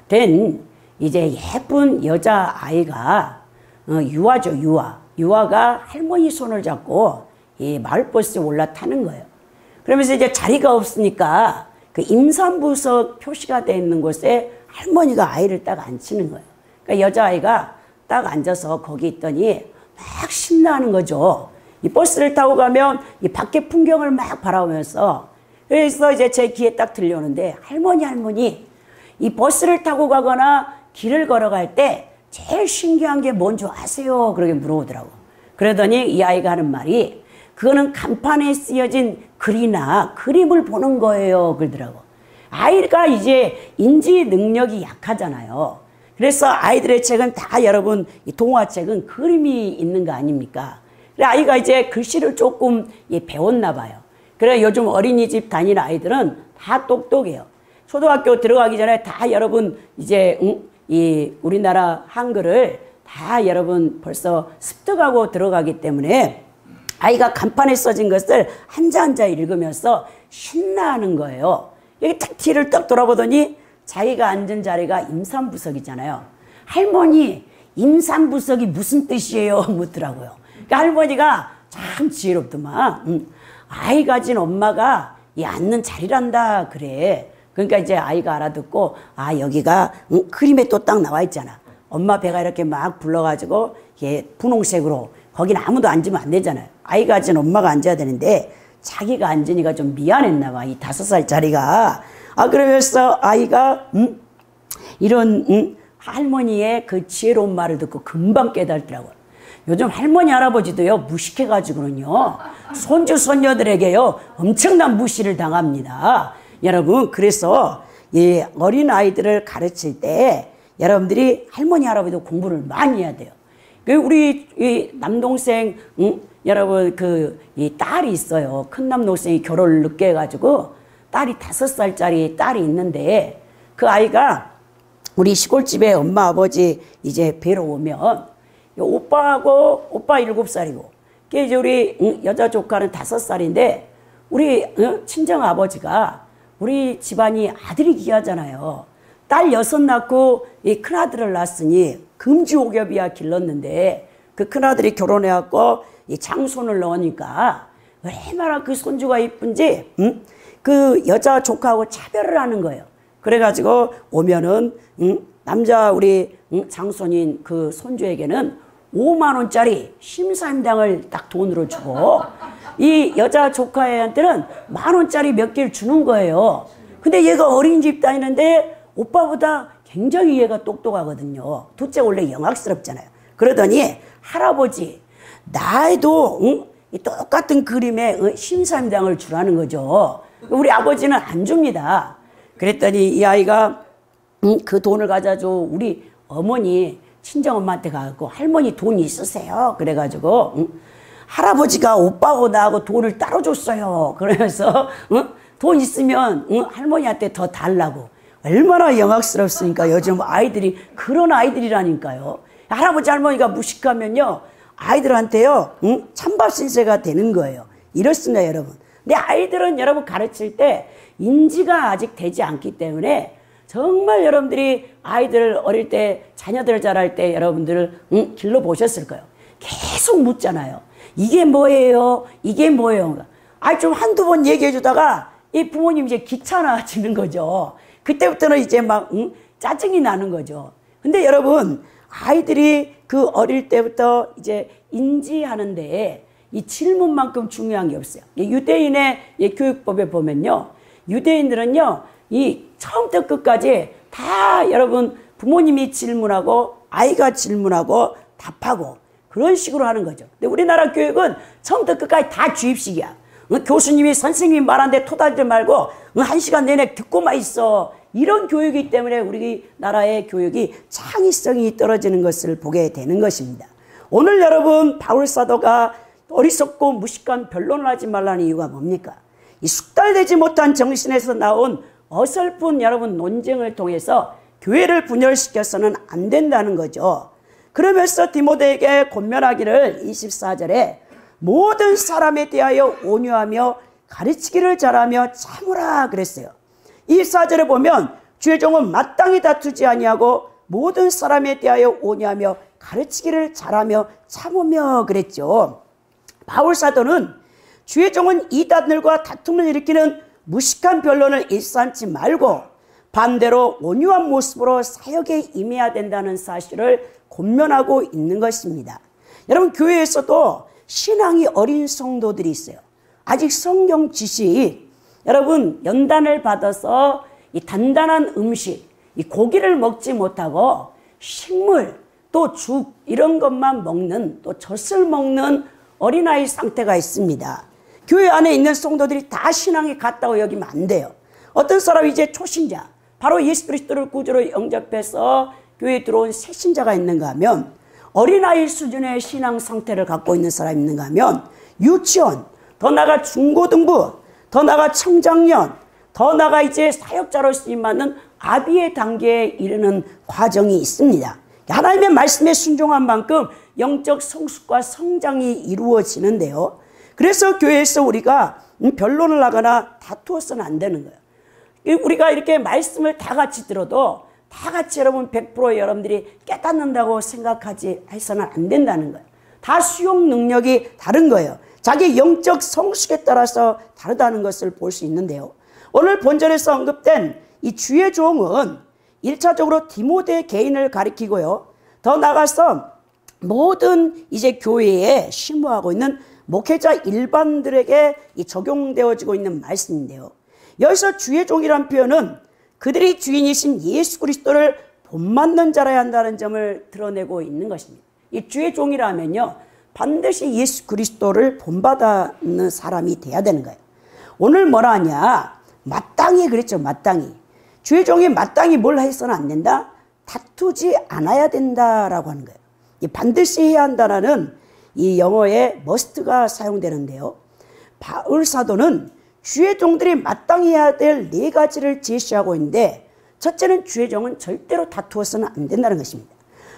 된 이제 예쁜 여자아이가 유아죠, 유아가 할머니 손을 잡고 이 마을버스에 올라타는 거예요. 그러면서 이제 자리가 없으니까 그 임산부석 표시가 되어 있는 곳에 할머니가 아이를 딱 앉히는 거예요. 그러니까 여자아이가 딱 앉아서 거기 있더니 막 신나는 거죠. 이 버스를 타고 가면 이 밖에 풍경을 막 바라보면서, 그래서 이제 제 귀에 딱 들려오는데, 할머니, 이 버스를 타고 가거나 길을 걸어갈 때 제일 신기한 게 뭔지 아세요? 그렇게 물어보더라고. 그러더니 이 아이가 하는 말이, 그거는 간판에 쓰여진 글이나 그림을 보는 거예요. 그러더라고. 아이가 이제 인지 능력이 약하잖아요. 그래서 아이들의 책은 다 여러분, 이 동화책은 그림이 있는 거 아닙니까? 그래 아이가 이제 글씨를 조금 배웠나 봐요. 그래 요즘 어린이집 다니는 아이들은 다 똑똑해요. 초등학교 들어가기 전에 다 여러분 이제 이 우리나라 한글을 다 여러분 벌써 습득하고 들어가기 때문에 아이가 간판에 써진 것을 한자 한자 읽으면서 신나는 거예요. 여기 딱 뒤를 딱 돌아보더니 자기가 앉은 자리가 임산부석이잖아요. 할머니, 임산부석이 무슨 뜻이에요? 묻더라고요. 그러니까 할머니가 참 지혜롭더만. 아이 가진 엄마가 이 앉는 자리란다 그래. 그러니까 이제 아이가 알아듣고, 아 여기가 그림에 또 딱 나와 있잖아. 엄마 배가 이렇게 막 불러가지고 이게 분홍색으로, 거기는 아무도 앉으면 안 되잖아요. 아이 가진 엄마가 앉아야 되는데 자기가 앉으니까 좀 미안했나 봐, 이 5살짜리가. 그러면서 아이가 이런 할머니의 그 지혜로운 말을 듣고 금방 깨달더라고요. 요즘 할머니 할아버지도요 무식해가지고는요 손주 손녀들에게요 엄청난 무시를 당합니다. 여러분, 그래서 이 어린 아이들을 가르칠 때 여러분들이 할머니 할아버지도 공부를 많이 해야 돼요. 우리 이 남동생 여러분 이 딸이 있어요. 큰 남동생이 결혼을 늦게 해가지고 딸이 5살짜리 딸이 있는데, 그 아이가 우리 시골집에 엄마 아버지 이제 뵈러 오면 오빠하고, 오빠 7살이고 이제 우리 여자 조카는 5살인데 우리 친정 아버지가 우리 집안이 아들이 귀하잖아요. 딸 6 낳고 이 큰아들을 낳았으니 금지옥엽이야 길렀는데, 그 큰아들이 결혼해갖고 이 장손을 넣으니까 얼마나 그 손주가 이쁜지 그 여자 조카하고 차별을 하는 거예요. 그래가지고 오면은 남자 우리 장손인 그 손주에게는 5만 원짜리 심사임당을 딱 돈으로 주고, 이 여자 조카애한테는 1만 원짜리 몇 개를 주는 거예요. 근데 얘가 어린이집 다니는데 오빠보다 굉장히 얘가 똑똑하거든요. 둘째 원래 영악스럽잖아요. 그러더니 할아버지, 나에도 똑같은 그림에 심사임당을 주라는 거죠. 우리 아버지는 안 줍니다. 그랬더니 이 아이가 그 돈을 가져줘 우리 어머니 친정엄마한테 가고, 할머니 돈 있으세요? 그래가지고 할아버지가 오빠하고 나하고 돈을 따로 줬어요. 그러면서 돈 있으면 할머니한테 더 달라고. 얼마나 영악스럽습니까? 요즘 아이들이 그런 아이들이라니까요. 할아버지 할머니가 무식하면요 아이들한테요, 찬밥 신세가 되는 거예요. 이렇습니다, 여러분. 근데 아이들은 여러분 가르칠 때 인지가 아직 되지 않기 때문에 정말 여러분들이 아이들 어릴 때, 자녀들 자랄 때 여러분들 길러 보셨을 거예요. 계속 묻잖아요. 이게 뭐예요? 이게 뭐예요? 좀 한두 번 얘기해 주다가 이 부모님 이제 귀찮아지는 거죠. 그때부터는 이제 막 짜증이 나는 거죠. 근데 여러분, 아이들이 그 어릴 때부터 이제 인지하는데 이 질문만큼 중요한 게 없어요. 유대인의 교육법에 보면요, 유대인들은요, 이 처음부터 끝까지 다 여러분 부모님이 질문하고 아이가 질문하고 답하고 그런 식으로 하는 거죠. 근데 우리나라 교육은 처음부터 끝까지 다 주입식이야. 교수님이 선생님이 말하는데 토달지 말고 1시간 내내 듣고만 있어. 이런 교육이기 때문에 우리나라의 교육이 창의성이 떨어지는 것을 보게 되는 것입니다. 오늘 여러분 바울 사도가 어리석고 무식한 변론을 하지 말라는 이유가 뭡니까? 이 숙달되지 못한 정신에서 나온 어설픈 여러분 논쟁을 통해서 교회를 분열시켜서는 안 된다는 거죠. 그러면서 디모데에게 권면하기를 24절에 모든 사람에 대하여 온유하며 가르치기를 잘하며 참으라 그랬어요. 24절에 보면 주의 종은 마땅히 다투지 아니하고 모든 사람에 대하여 온유하며 가르치기를 잘하며 참으며 그랬죠. 바울 사도는 주의 종은 이단들과 다툼을 일으키는 무식한 변론을 일삼지 말고 반대로 온유한 모습으로 사역에 임해야 된다는 사실을 권면하고 있는 것입니다. 여러분, 교회에서도 신앙이 어린 성도들이 있어요. 아직 성경 지식, 여러분 연단을 받아서 이 단단한 음식, 이 고기를 먹지 못하고 식물, 또 죽 이런 것만 먹는, 또 젖을 먹는 어린아이 상태가 있습니다. 교회 안에 있는 성도들이 다 신앙이 같다고 여기면 안 돼요. 어떤 사람이 이제 초신자, 바로 예수 그리스도를 구주로 영접해서 교회에 들어온 새신자가 있는가 하면, 어린아이 수준의 신앙 상태를 갖고 있는 사람이 있는가 하면 유치원, 더 나아가 중고등부, 더 나아가 청장년, 더 나아가 이제 사역자로 쓰임받는 아비의 단계에 이르는 과정이 있습니다. 하나님의 말씀에 순종한 만큼 영적 성숙과 성장이 이루어지는데요. 그래서 교회에서 우리가 변론을 하거나 다투어서는 안 되는 거예요. 우리가 이렇게 말씀을 다 같이 들어도 다 같이 여러분 100% 여러분들이 깨닫는다고 생각하지 해서는 안 된다는 거예요. 다 수용 능력이 다른 거예요. 자기 영적 성숙에 따라서 다르다는 것을 볼 수 있는데요. 오늘 본절에서 언급된 이 주의 종은 1차적으로 디모데 개인을 가리키고요. 더 나아가서 모든 이제 교회에 심무하고 있는 목회자 일반들에게 적용되어지고 있는 말씀인데요. 여기서 주의 종이란 표현은 그들이 주인이신 예수 그리스도를 본받는 자라야 한다는 점을 드러내고 있는 것입니다. 이 주의 종이라면요, 반드시 예수 그리스도를 본받는 사람이 돼야 되는 거예요. 오늘 뭐라 하냐? 마땅히 그랬죠, 마땅히. 주의 종이 마땅히 뭘 해서는 안 된다? 다투지 않아야 된다라고 하는 거예요. 이 반드시 해야 한다라는 이 영어의 must가 사용되는데요. 바울 사도는 주의 종들이 마땅히 해야 될 4가지를 제시하고 있는데, 첫째는 주의 종은 절대로 다투어서는 안 된다는 것입니다.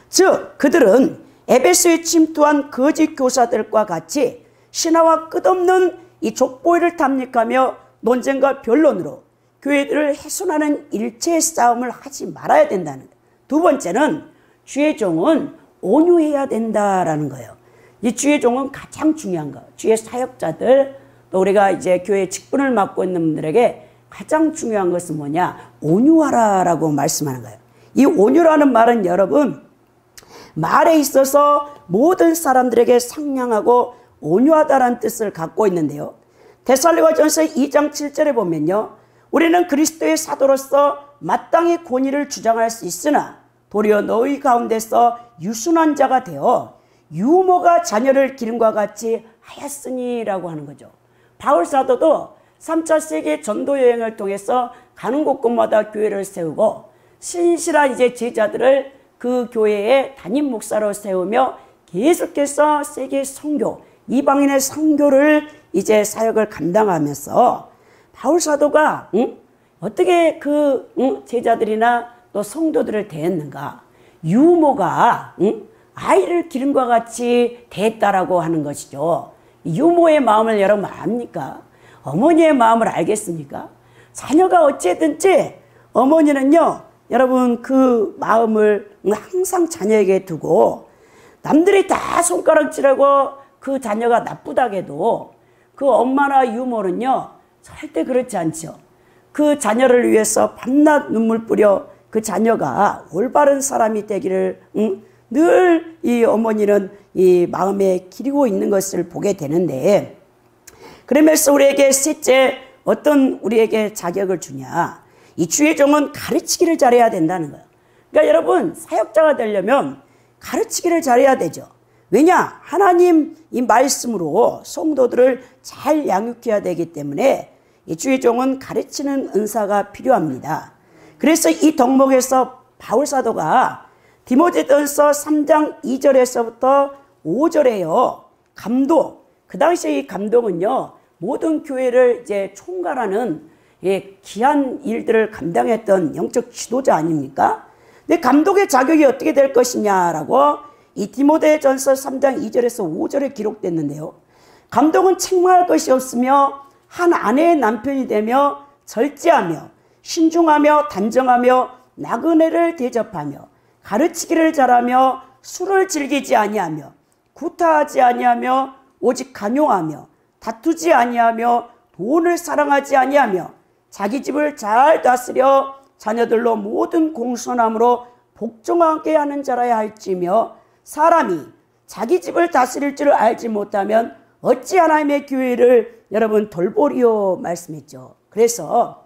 즉 그들은 에베소에 침투한 거짓 교사들과 같이 신화와 끝없는 이 족보를 탐닉하며 논쟁과 변론으로 교회들을 훼손하는 일체의 싸움을 하지 말아야 된다는 거예요. 두 번째는 주의 종은 온유해야 된다라는 거예요. 이 주의 종은 가장 중요한 거. 주의 사역자들, 또 우리가 이제 교회 직분을 맡고 있는 분들에게 가장 중요한 것은 뭐냐? 온유하라라고 말씀하는 거예요. 이 온유라는 말은 여러분, 말에 있어서 모든 사람들에게 상냥하고 온유하다라는 뜻을 갖고 있는데요. 데살로니가전서 2장 7절에 보면요, 우리는 그리스도의 사도로서 마땅히 권위를 주장할 수 있으나 도리어 너희 가운데서 유순한 자가 되어 유모가 자녀를 기름과 같이 하였으니라고 하는 거죠. 바울 사도도 3차 세계 전도 여행을 통해서 가는 곳곳마다 교회를 세우고 신실한 이제 제자들을 그 교회의 담임 목사로 세우며 계속해서 세계 선교, 이방인의 선교를 이제 사역을 감당하면서 바울 사도가 어떻게 그 제자들이나 또 성도들을 대했는가? 유모가 아이를 기름과 같이 대했다라고 하는 것이죠. 유모의 마음을 여러분 압니까? 어머니의 마음을 알겠습니까? 자녀가 어찌든지 어머니는요, 여러분 그 마음을 항상 자녀에게 두고 남들이 다 손가락질하고 그 자녀가 나쁘다고 해도 그 엄마나 유모는요 절대 그렇지 않죠. 그 자녀를 위해서 밤낮 눈물 뿌려 그 자녀가 올바른 사람이 되기를 늘 이 어머니는 이 마음에 기리고 있는 것을 보게 되는데, 그러면서 우리에게 셋째 어떤 우리에게 자격을 주냐, 이 주의 종은 가르치기를 잘해야 된다는 거예요. 그러니까 여러분 사역자가 되려면 가르치기를 잘해야 되죠. 왜냐? 하나님 이 말씀으로 성도들을 잘 양육해야 되기 때문에 이 주의 종은 가르치는 은사가 필요합니다. 그래서 이 덕목에서 바울 사도가 디모데전서 3장 2절에서부터 5절에요. 감독, 그 당시에 이 감독은요 모든 교회를 이제 총괄하는 귀한 일들을 감당했던 영적 지도자 아닙니까? 근데 감독의 자격이 어떻게 될 것이냐라고 이 디모데전서 3장 2절에서 5절에 기록됐는데요. 감독은 책망할 것이 없으며 한 아내의 남편이 되며 절제하며 신중하며 단정하며 나그네를 대접하며 가르치기를 잘하며 술을 즐기지 아니하며 구타하지 아니하며 오직 간용하며 다투지 아니하며 돈을 사랑하지 아니하며 자기 집을 잘 다스려 자녀들로 모든 공손함으로 복종하게 하는 자라야 할지며, 사람이 자기 집을 다스릴 줄 알지 못하면 어찌 하나님의 교회를 여러분 돌보리요 말씀했죠. 그래서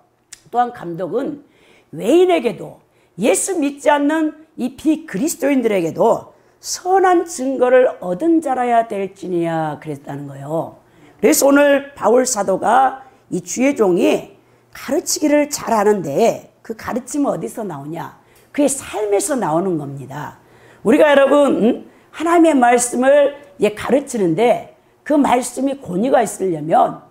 또한 감독은 외인에게도 예수 믿지 않는 이 비그리스도인들에게도 선한 증거를 얻은 자라야 될지니야 그랬다는 거예요. 그래서 오늘 바울 사도가 이 주의 종이 가르치기를 잘하는데 그 가르침은 어디서 나오냐? 그의 삶에서 나오는 겁니다. 우리가 여러분 하나님의 말씀을 가르치는데 그 말씀이 권위가 있으려면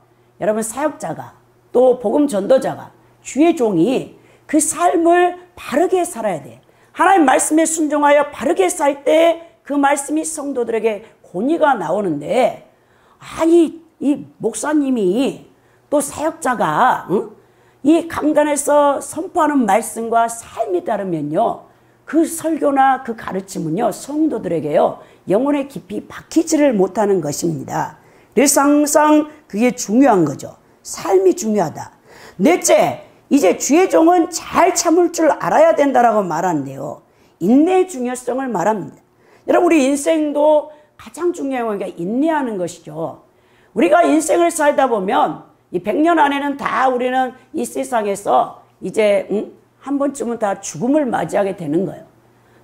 여러분 사역자가 또 복음 전도자가 주의 종이 그 삶을 바르게 살아야 돼. 하나님 말씀에 순종하여 바르게 살 때 그 말씀이 성도들에게 권위가 나오는데, 아니 이 목사님이 또 사역자가 이 강단에서 선포하는 말씀과 삶이 다르면요 그 설교나 그 가르침은요 성도들에게요 영혼에 깊이 박히지를 못하는 것입니다. 그래서 항상 그게 중요한 거죠. 삶이 중요하다. 넷째, 이제 주의 종은 잘 참을 줄 알아야 된다라고 말하는데요, 인내의 중요성을 말합니다. 여러분 우리 인생도 가장 중요한 게 인내하는 것이죠. 우리가 인생을 살다 보면 이 100년 안에는 다 우리는 이 세상에서 이제 한 번쯤은 다 죽음을 맞이하게 되는 거예요.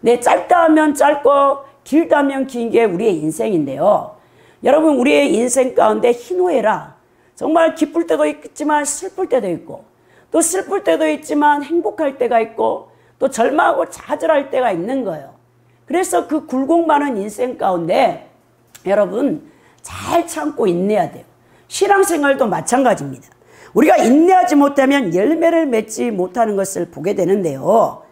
네, 짧다 하면 짧고 길다 하면 긴 게 우리의 인생인데요. 여러분 우리의 인생 가운데 희노애락, 정말 기쁠 때도 있지만 슬플 때도 있고, 또 슬플 때도 있지만 행복할 때가 있고, 또 절망하고 좌절할 때가 있는 거예요. 그래서 그 굴곡 많은 인생 가운데 여러분 잘 참고 인내해야 돼요. 신앙생활도 마찬가지입니다. 우리가 인내하지 못하면 열매를 맺지 못하는 것을 보게 되는데요,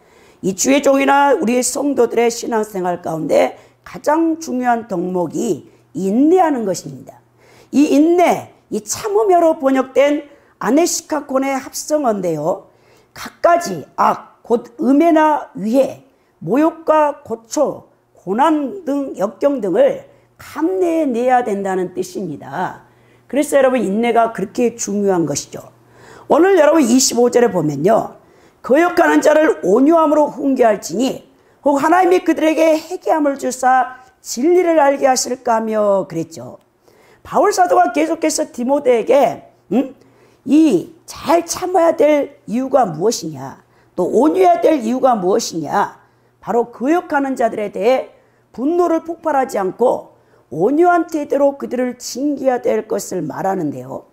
이 주의 종이나 우리 성도들의 신앙생활 가운데 가장 중요한 덕목이 인내하는 것입니다. 이 인내, 이 참음혀로 번역된 아네시카콘의 합성어인데요, 갖가지 악, 곧 음해나 위해, 모욕과 고초, 고난 등 역경 등을 감내해내야 된다는 뜻입니다. 그래서 여러분 인내가 그렇게 중요한 것이죠. 오늘 여러분 25절에 보면요, 거역하는 자를 온유함으로 훈계할지니 혹 하나님이 그들에게 회개함을 주사 진리를 알게 하실까 하며 그랬죠. 바울 사도가 계속해서 디모데에게 이 잘 참아야 될 이유가 무엇이냐, 또 온유해야 될 이유가 무엇이냐, 바로 거역하는 자들에 대해 분노를 폭발하지 않고 온유한 태도로 그들을 징계해야 될 것을 말하는데요,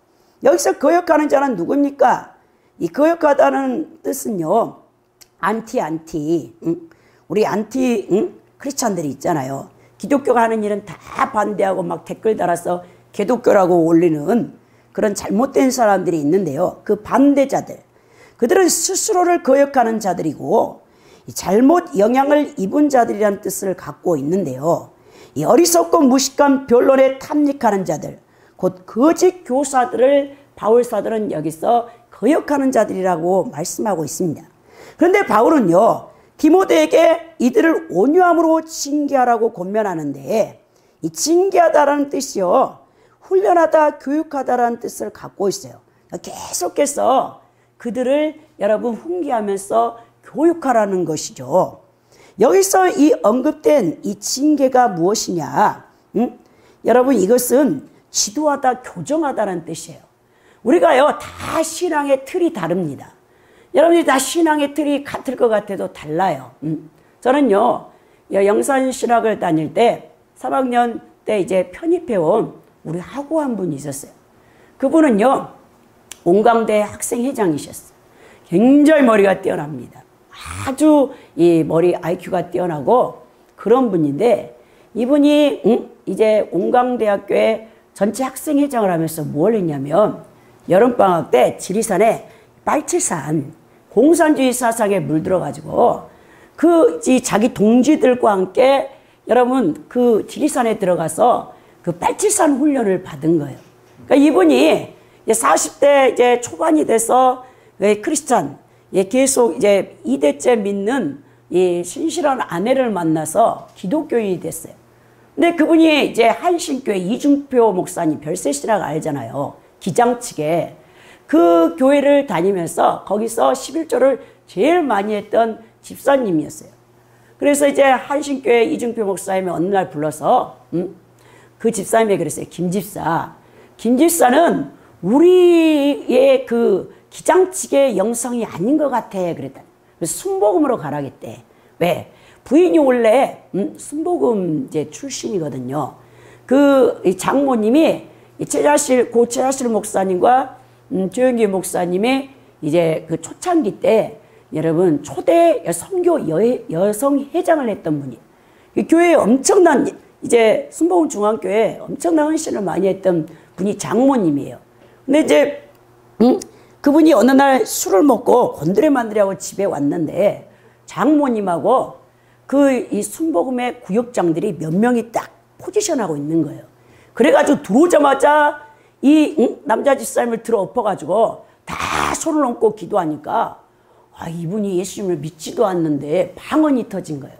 여기서 거역하는 자는 누굽니까? 이 거역하다는 뜻은요, 안티 우리 안티 크리스찬들이 있잖아요. 기독교가 하는 일은 다 반대하고 막 댓글 달아서 개독교라고 올리는 그런 잘못된 사람들이 있는데요, 그 반대자들, 그들은 스스로를 거역하는 자들이고 잘못 영향을 입은 자들이라는 뜻을 갖고 있는데요. 이 어리석고 무식한 변론에 탐닉하는 자들, 곧 거짓 교사들을 바울 사도는 여기서 거역하는 자들이라고 말씀하고 있습니다. 그런데 바울은요, 디모데에게 이들을 온유함으로 징계하라고 권면하는데, 이 징계하다라는 뜻이요, 훈련하다, 교육하다라는 뜻을 갖고 있어요. 계속해서 그들을 여러분 훈계하면서 교육하라는 것이죠. 여기서 이 언급된 이 징계가 무엇이냐? 여러분, 이것은 지도하다, 교정하다는 뜻이에요. 우리가요, 다 신앙의 틀이 다릅니다. 여러분들이 다 신앙의 틀이 같을 것 같아도 달라요. 저는요, 영산 신학을 다닐 때 3학년 때 이제 편입해온 우리 학우 한 분이 있었어요. 그분은요, 온강대 학생회장이셨어요. 굉장히 머리가 뛰어납니다. 아주 이 머리 IQ가 뛰어나고 그런 분인데, 이분이 이제 온강대학교에 전체 학생회장을 하면서 뭘 했냐면, 여름방학 때 지리산에 빨치산 공산주의 사상에 물들어가지고 자기 동지들과 함께 여러분 그 지리산에 들어가서 그 빨치산 훈련을 받은 거예요. 그러니까 이분이 40대 이제 초반이 돼서 크리스찬 계속 이제 2대째 믿는 이 신실한 아내를 만나서 기독교인이 됐어요. 근데 그분이 이제 한신교회 이중표 목사님, 별세신학 알잖아요. 기장측에 그 교회를 다니면서 거기서 11조를 제일 많이 했던 집사님이었어요. 그래서 이제 한신교회 이중표 목사님이 어느 날 불러서 그 집사님이 그랬어요. 김집사는 우리의 그 기장측의 영성이 아닌 것 같아 그랬다. 그래서 순복음으로 가라겠대. 왜? 부인이 원래 순복음 이제 출신이거든요. 그 장모님이 고 최자실 목사님과 조영기 목사님의 이제 그 초창기 때 여러분 초대 선교 여성 회장을 했던 분이, 그 교회에 엄청난 이제 순복음 중앙교회에 엄청난 헌신을 많이 했던 분이 장모님이에요. 근데 이제 그분이 어느 날 술을 먹고 곤드레만드레하고 집에 왔는데 장모님하고 그 이 순복음의 구역장들이 몇 명이 딱 포지션하고 있는 거예요. 그래가지고 들어오자마자 이 남자 집사님을 들어 엎어가지고 다 손을 얹고 기도하니까 이분이 예수님을 믿지도 않는데 방언이 터진 거예요.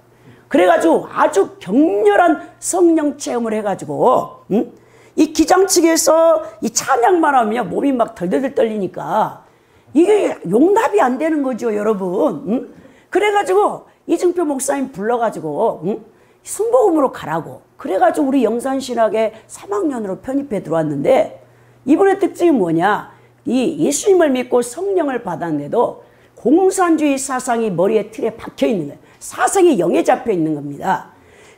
그래가지고 아주 격렬한 성령 체험을 해가지고 이 기장측에서 이 찬양만 하면 몸이 막 덜덜덜 떨리니까 이게 용납이 안 되는 거죠, 여러분. 그래가지고 이중표 목사님 불러가지고 순복음으로 가라고. 그래가지고 우리 영산신학에 3학년으로 편입해 들어왔는데, 이분의 특징이 뭐냐? 이 예수님을 믿고 성령을 받았는데도 공산주의 사상이 머리에 틀에 박혀 있는 거예요. 사상이 영에 잡혀 있는 겁니다.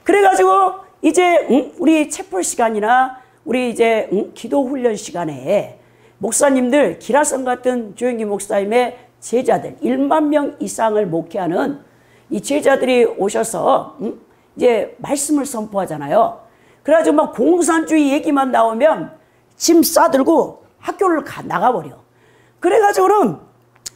그래가지고 이제 우리 채플 시간이나 우리 이제 기도 훈련 시간에 목사님들, 기라성 같은 조영기 목사님의 제자들 1만 명 이상을 목회하는 이 제자들이 오셔서 이제 말씀을 선포하잖아요. 그래가지고 막 공산주의 얘기만 나오면 짐 싸들고 학교를 나가버려. 그래가지고는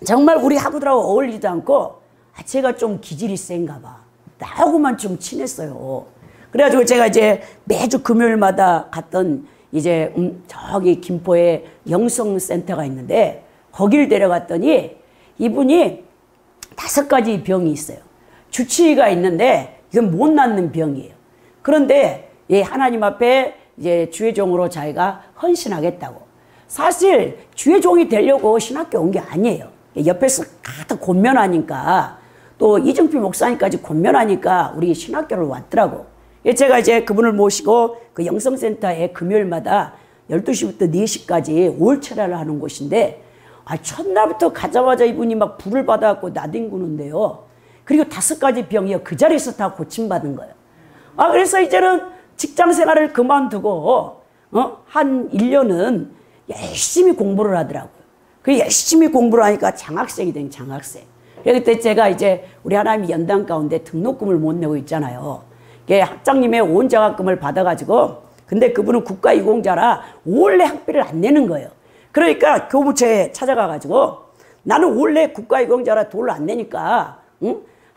정말 우리 학우들하고 어울리지도 않고 제가 좀 기질이 센가 봐. 나하고만 좀 친했어요. 그래가지고 제가 이제 매주 금요일마다 갔던 이제 저기 김포에 영성센터가 있는데 거길 데려갔더니 이분이 5가지 병이 있어요. 주치의가 있는데 이건 못 낫는 병이에요. 그런데 하나님 앞에 이제 주의 종으로 자기가 헌신하겠다고. 사실 주의 종이 되려고 신학교 온 게 아니에요. 옆에서 가득 권면하니까, 또 이중표 목사님까지 권면하니까 우리 신학교를 왔더라고. 제가 이제 그분을 모시고 그 영성센터에 금요일마다 12시부터 4시까지 올체라를 하는 곳인데, 첫날부터 가자마자 이분이 막 불을 받아갖고 나뒹구는데요. 그리고 5가지 병이요. 그 자리에서 다 고침받은 거예요. 그래서 이제는 직장 생활을 그만두고, 한 1년은 열심히 공부를 하더라고요. 그 열심히 공부를 하니까 장학생이 된 장학생. 그때 제가 이제 우리 하나님 연단 가운데 등록금을 못 내고 있잖아요. 학장님의 온 장학금을 받아가지고, 근데 그분은 국가유공자라 원래 학비를 안 내는 거예요. 그러니까 교부처에 찾아가가지고 나는 원래 국가유공자라 돈을 안 내니까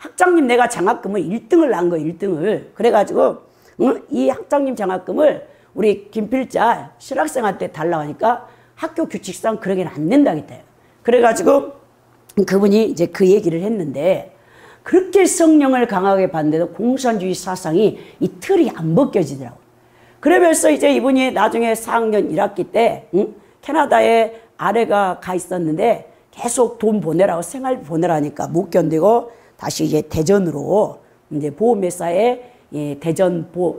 학장님 내가 장학금을 1등을 난 거예요. 1등을. 그래가지고 이 학장님 장학금을 우리 김필자 실학생한테 달라고 하니까 학교 규칙상 그러게는 안 된다겠다. 그래가지고 그분이 이제 그 얘기를 했는데 그렇게 성령을 강하게 받는데도 공산주의 사상이 이 틀이 안 벗겨지더라고요. 그러면서 이제 이분이 나중에 4학년 1학기 때 캐나다에 아내가 가 있었는데 계속 돈 보내라고 생활비 보내라니까 못 견디고 다시 이제 대전으로 이제 보험회사에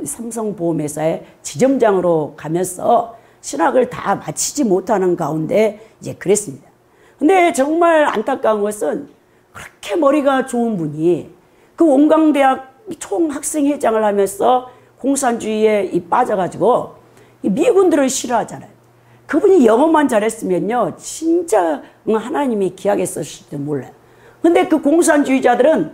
삼성 보험회사의 지점장으로 가면서 신학을 다 마치지 못하는 가운데 이제 그랬습니다. 근데 정말 안타까운 것은 그렇게 머리가 좋은 분이 그 원광대학 총학생회장을 하면서 공산주의에 빠져가지고 미군들을 싫어하잖아요. 그분이 영어만 잘했으면요 진짜 하나님이 귀하게 쓰실지도 몰라요. 근데 그 공산주의자들은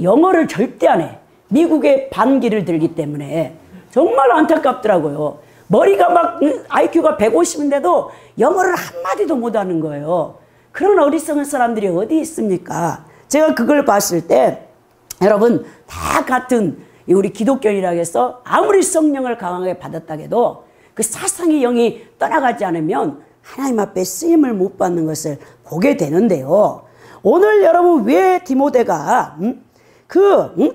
영어를 절대 안 해. 미국의 반기를 들기 때문에 정말 안타깝더라고요. 머리가 막 IQ가 150인데도 영어를 한마디도 못하는 거예요. 그런 어리석은 사람들이 어디 있습니까? 제가 그걸 봤을 때 여러분 다 같은 우리 기독교인이라고 해서 아무리 성령을 강하게 받았다 해도 그 사상의 영이 떠나가지 않으면 하나님 앞에 쓰임을 못 받는 것을 보게 되는데요. 오늘 여러분 왜 디모데가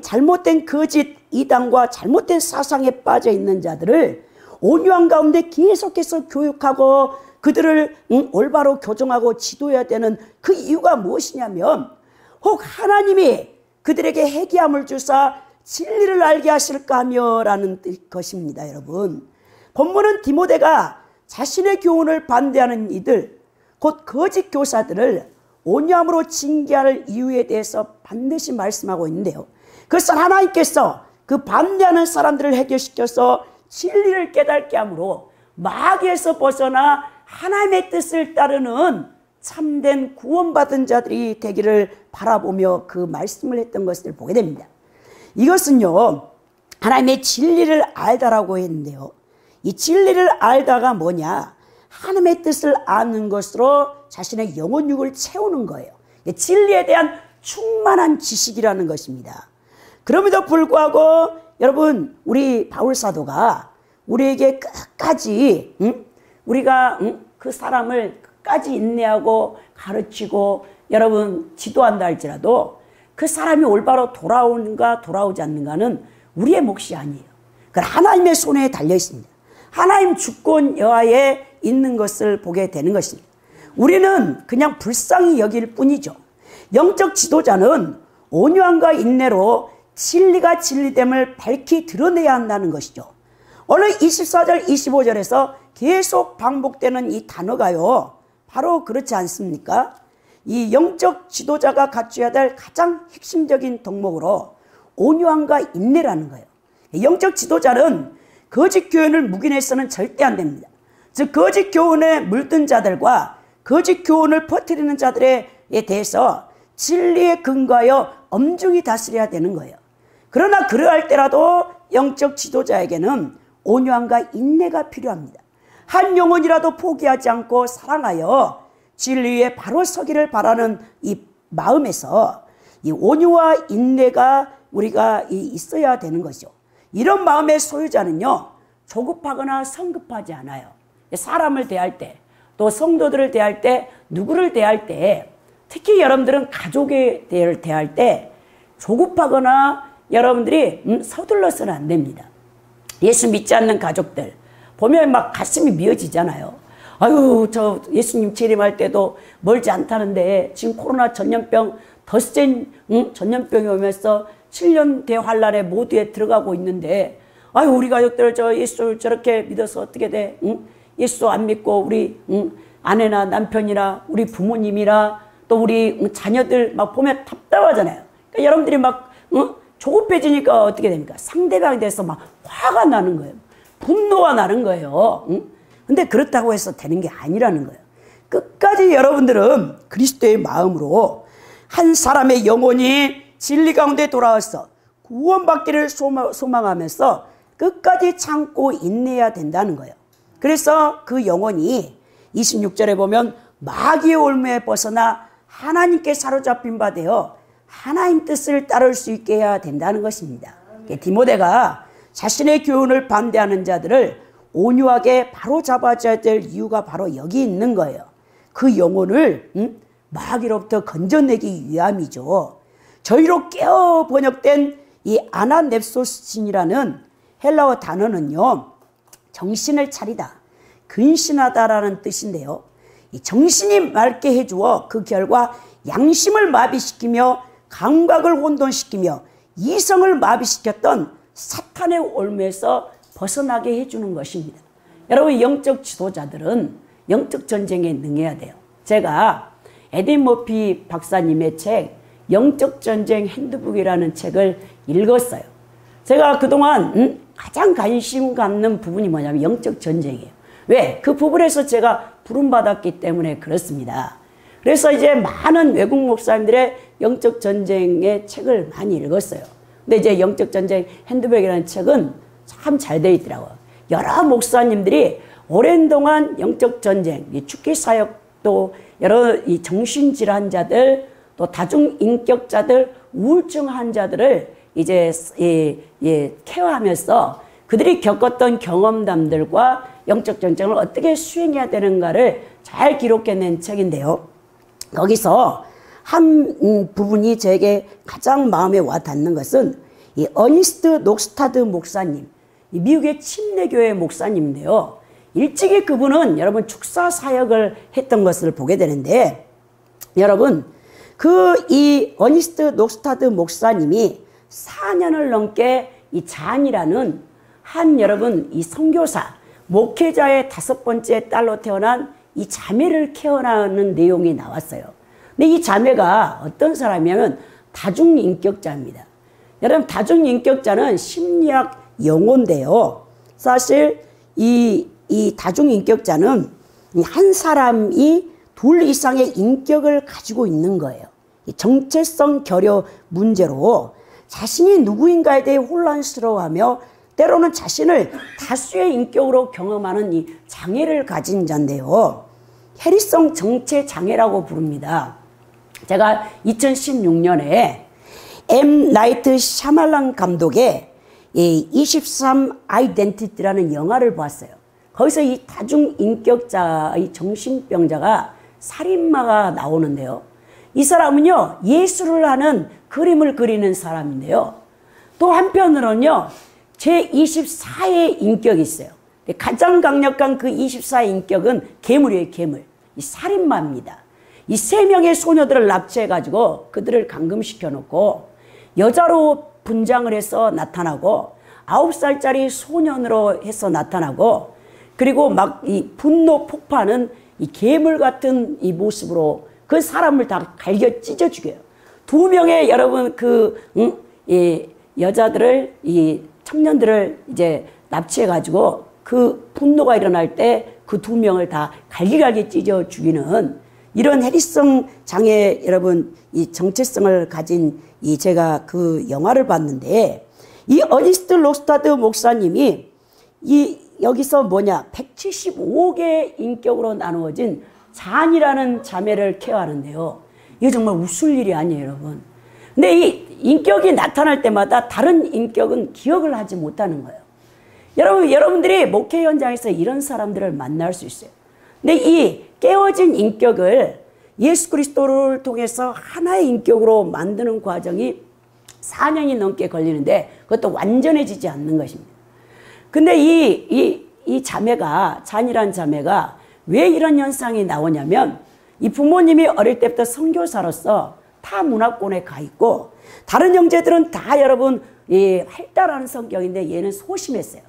잘못된 거짓 이단과 잘못된 사상에 빠져 있는 자들을 온유한 가운데 계속해서 교육하고 그들을 올바로 교정하고 지도해야 되는 그 이유가 무엇이냐면 혹 하나님이 그들에게 회개함을 주사 진리를 알게 하실까 하며 라는 것입니다. 여러분 본문은 디모데가 자신의 교훈을 반대하는 이들 곧 거짓 교사들을 온유함으로 징계할 이유에 대해서 반드시 말씀하고 있는데요. 그것은 하나님께서 그 반대하는 사람들을 해결시켜서 진리를 깨닫게 함으로 마귀에서 벗어나 하나님의 뜻을 따르는 참된 구원받은 자들이 되기를 바라보며 그 말씀을 했던 것을 보게 됩니다. 이것은요 하나님의 진리를 알다라고 했는데요. 이 진리를 알다가 뭐냐? 하나님의 뜻을 아는 것으로 자신의 영혼육을 채우는 거예요. 진리에 대한 충만한 지식이라는 것입니다. 그럼에도 불구하고 여러분 우리 바울사도가 우리에게 끝까지 우리가 그 사람을 끝까지 인내하고 가르치고 여러분 지도한다 할지라도 그 사람이 올바로 돌아오는가 돌아오지 않는가는 우리의 몫이 아니에요. 그건 하나님의 손에 달려 있습니다. 하나님 주권 여하에 있는 것을 보게 되는 것입니다. 우리는 그냥 불쌍히 여길 뿐이죠. 영적 지도자는 온유함과 인내로 진리가 진리됨을 밝히 드러내야 한다는 것이죠. 오늘 24절 25절에서 계속 반복되는 이 단어가요 바로 그렇지 않습니까? 이 영적 지도자가 갖춰야 될 가장 핵심적인 덕목으로 온유함과 인내라는 거예요. 영적 지도자는 거짓 교훈을 묵인해서는 절대 안 됩니다. 즉 거짓 교훈에 물든 자들과 거짓 교훈을 퍼뜨리는 자들에 대해서 진리에 근거하여 엄중히 다스려야 되는 거예요. 그러나 그러할 때라도 영적 지도자에게는 온유함과 인내가 필요합니다. 한 영혼이라도 포기하지 않고 사랑하여 진리에 바로 서기를 바라는 이 마음에서 이 온유와 인내가 우리가 있어야 되는 것이죠. 이런 마음의 소유자는요 조급하거나 성급하지 않아요. 사람을 대할 때 또 성도들을 대할 때 누구를 대할 때 특히 여러분들은 가족에 대할 때 조급하거나 여러분들이 서둘러서는 안 됩니다. 예수 믿지 않는 가족들 보면 막 가슴이 미어지잖아요. 아유 저 예수님 재림할 때도 멀지 않다는데 지금 코로나 전염병 덧센 전염병이 오면서 7년 대환란에 모두에 들어가고 있는데 아유 우리 가족들 저 예수를 저렇게 믿어서 어떻게 돼? 예수 안 믿고 우리 아내나 남편이나 우리 부모님이나 또 우리 자녀들 막 보면 답답하잖아요. 그러니까 여러분들이 막 조급해지니까 어떻게 됩니까? 상대방에 대해서 막 화가 나는 거예요. 분노가 나는 거예요. 근데 그렇다고 해서 되는 게 아니라는 거예요. 끝까지 여러분들은 그리스도의 마음으로 한 사람의 영혼이 진리 가운데 돌아와서 구원받기를 소망하면서 끝까지 참고 인내해야 된다는 거예요. 그래서 그 영혼이 26절에 보면 마귀의 올무에 벗어나 하나님께 사로잡힌 바 되어 하나님 뜻을 따를 수 있게 해야 된다는 것입니다. 디모데가 자신의 교훈을 반대하는 자들을 온유하게 바로 잡아줘야 될 이유가 바로 여기 있는 거예요. 그 영혼을 마귀로부터 건져내기 위함이죠. 저희로 깨어 번역된 이 아나넵소신이라는 헬라어 단어는요, 정신을 차리다, 근신하다라는 뜻인데요. 이 정신이 맑게 해주어 그 결과 양심을 마비시키며 감각을 혼돈시키며 이성을 마비시켰던 사탄의 올무에서 벗어나게 해주는 것입니다. 여러분, 영적 지도자들은 영적 전쟁에 능해야 돼요. 제가 에디 머피 박사님의 책 영적 전쟁 핸드북이라는 책을 읽었어요. 제가 그동안 가장 관심 갖는 부분이 뭐냐면 영적 전쟁이에요. 왜? 그 부분에서 제가 부름받았기 때문에 그렇습니다. 그래서 이제 많은 외국 목사님들의 영적 전쟁의 책을 많이 읽었어요. 근데 이제 영적 전쟁 핸드북이라는 책은 참 잘 되어 있더라고요. 여러 목사님들이 오랜 동안 영적 전쟁, 축기 사역도 여러 이 정신질환자들, 또 다중인격자들, 우울증 환자들을 이제 케어하면서 그들이 겪었던 경험담들과 영적 전쟁을 어떻게 수행해야 되는가를 잘 기록해낸 책인데요. 거기서 한 부분이 제게 가장 마음에 와 닿는 것은 이 어니스트 녹스타드 목사님, 이 미국의 침례교회 목사님인데요. 일찍이 그분은 여러분 축사 사역을 했던 것을 보게 되는데, 여러분 이 어니스트 녹스타드 목사님이 4년을 넘게 이 잔이라는 여러분 이 선교사 목회자의 5번째 딸로 태어난 이 자매를 케어하는 내용이 나왔어요. 근데 이 자매가 어떤 사람이냐면 다중인격자입니다. 여러분, 다중인격자는 심리학 용어인데요. 사실 이 다중인격자는 한 사람이 둘 이상의 인격을 가지고 있는 거예요. 정체성 결여 문제로 자신이 누구인가에 대해 혼란스러워하며 때로는 자신을 다수의 인격으로 경험하는 이 장애를 가진 자인데요. 해리성 정체 장애라고 부릅니다. 제가 2016년에 M. 나이트 샤말란 감독의 23 아이덴티티라는 영화를 봤어요. 거기서 이 다중인격자, 이 정신병자가 살인마가 나오는데요. 이 사람은요, 예술을 하는 그림을 그리는 사람인데요. 또 한편으로는요, 제24의 인격이 있어요. 가장 강력한 그 24의 인격은 괴물이에요, 괴물. 이 살인마입니다. 이 3명의 소녀들을 납치해가지고 그들을 감금시켜 놓고 여자로 분장을 해서 나타나고 9살짜리 소년으로 해서 나타나고, 그리고 막 이 분노 폭파하는 이 괴물 같은 이 모습으로 그 사람을 다 갈겨 찢어 죽여요. 2명의 여러분 이 여자들을, 이 청년들을 이제 납치해가지고 그 분노가 일어날 때 그 2명을 다 갈기갈기 찢어 죽이는 이런 해리성 장애, 여러분 이 정체성을 가진 제가 그 영화를 봤는데, 이 어니스트 녹스타드 목사님이 여기서 175개의 인격으로 나누어진 잔이라는 자매를 케어하는데요. 이거 정말 웃을 일이 아니에요, 여러분. 근데 이 인격이 나타날 때마다 다른 인격은 기억을 하지 못하는 거예요. 여러분들이 목회 현장에서 이런 사람들을 만날 수 있어요. 근데 이 깨어진 인격을 예수 그리스도를 통해서 하나의 인격으로 만드는 과정이 4년이 넘게 걸리는데 그것도 완전해지지 않는 것입니다. 근데 이 자매가, 잔이란 자매가 왜 이런 현상이 나오냐면, 이 부모님이 어릴 때부터 선교사로서 타 문화권에 가 있고, 다른 형제들은 다 여러분 활달한 성격인데 얘는 소심했어요.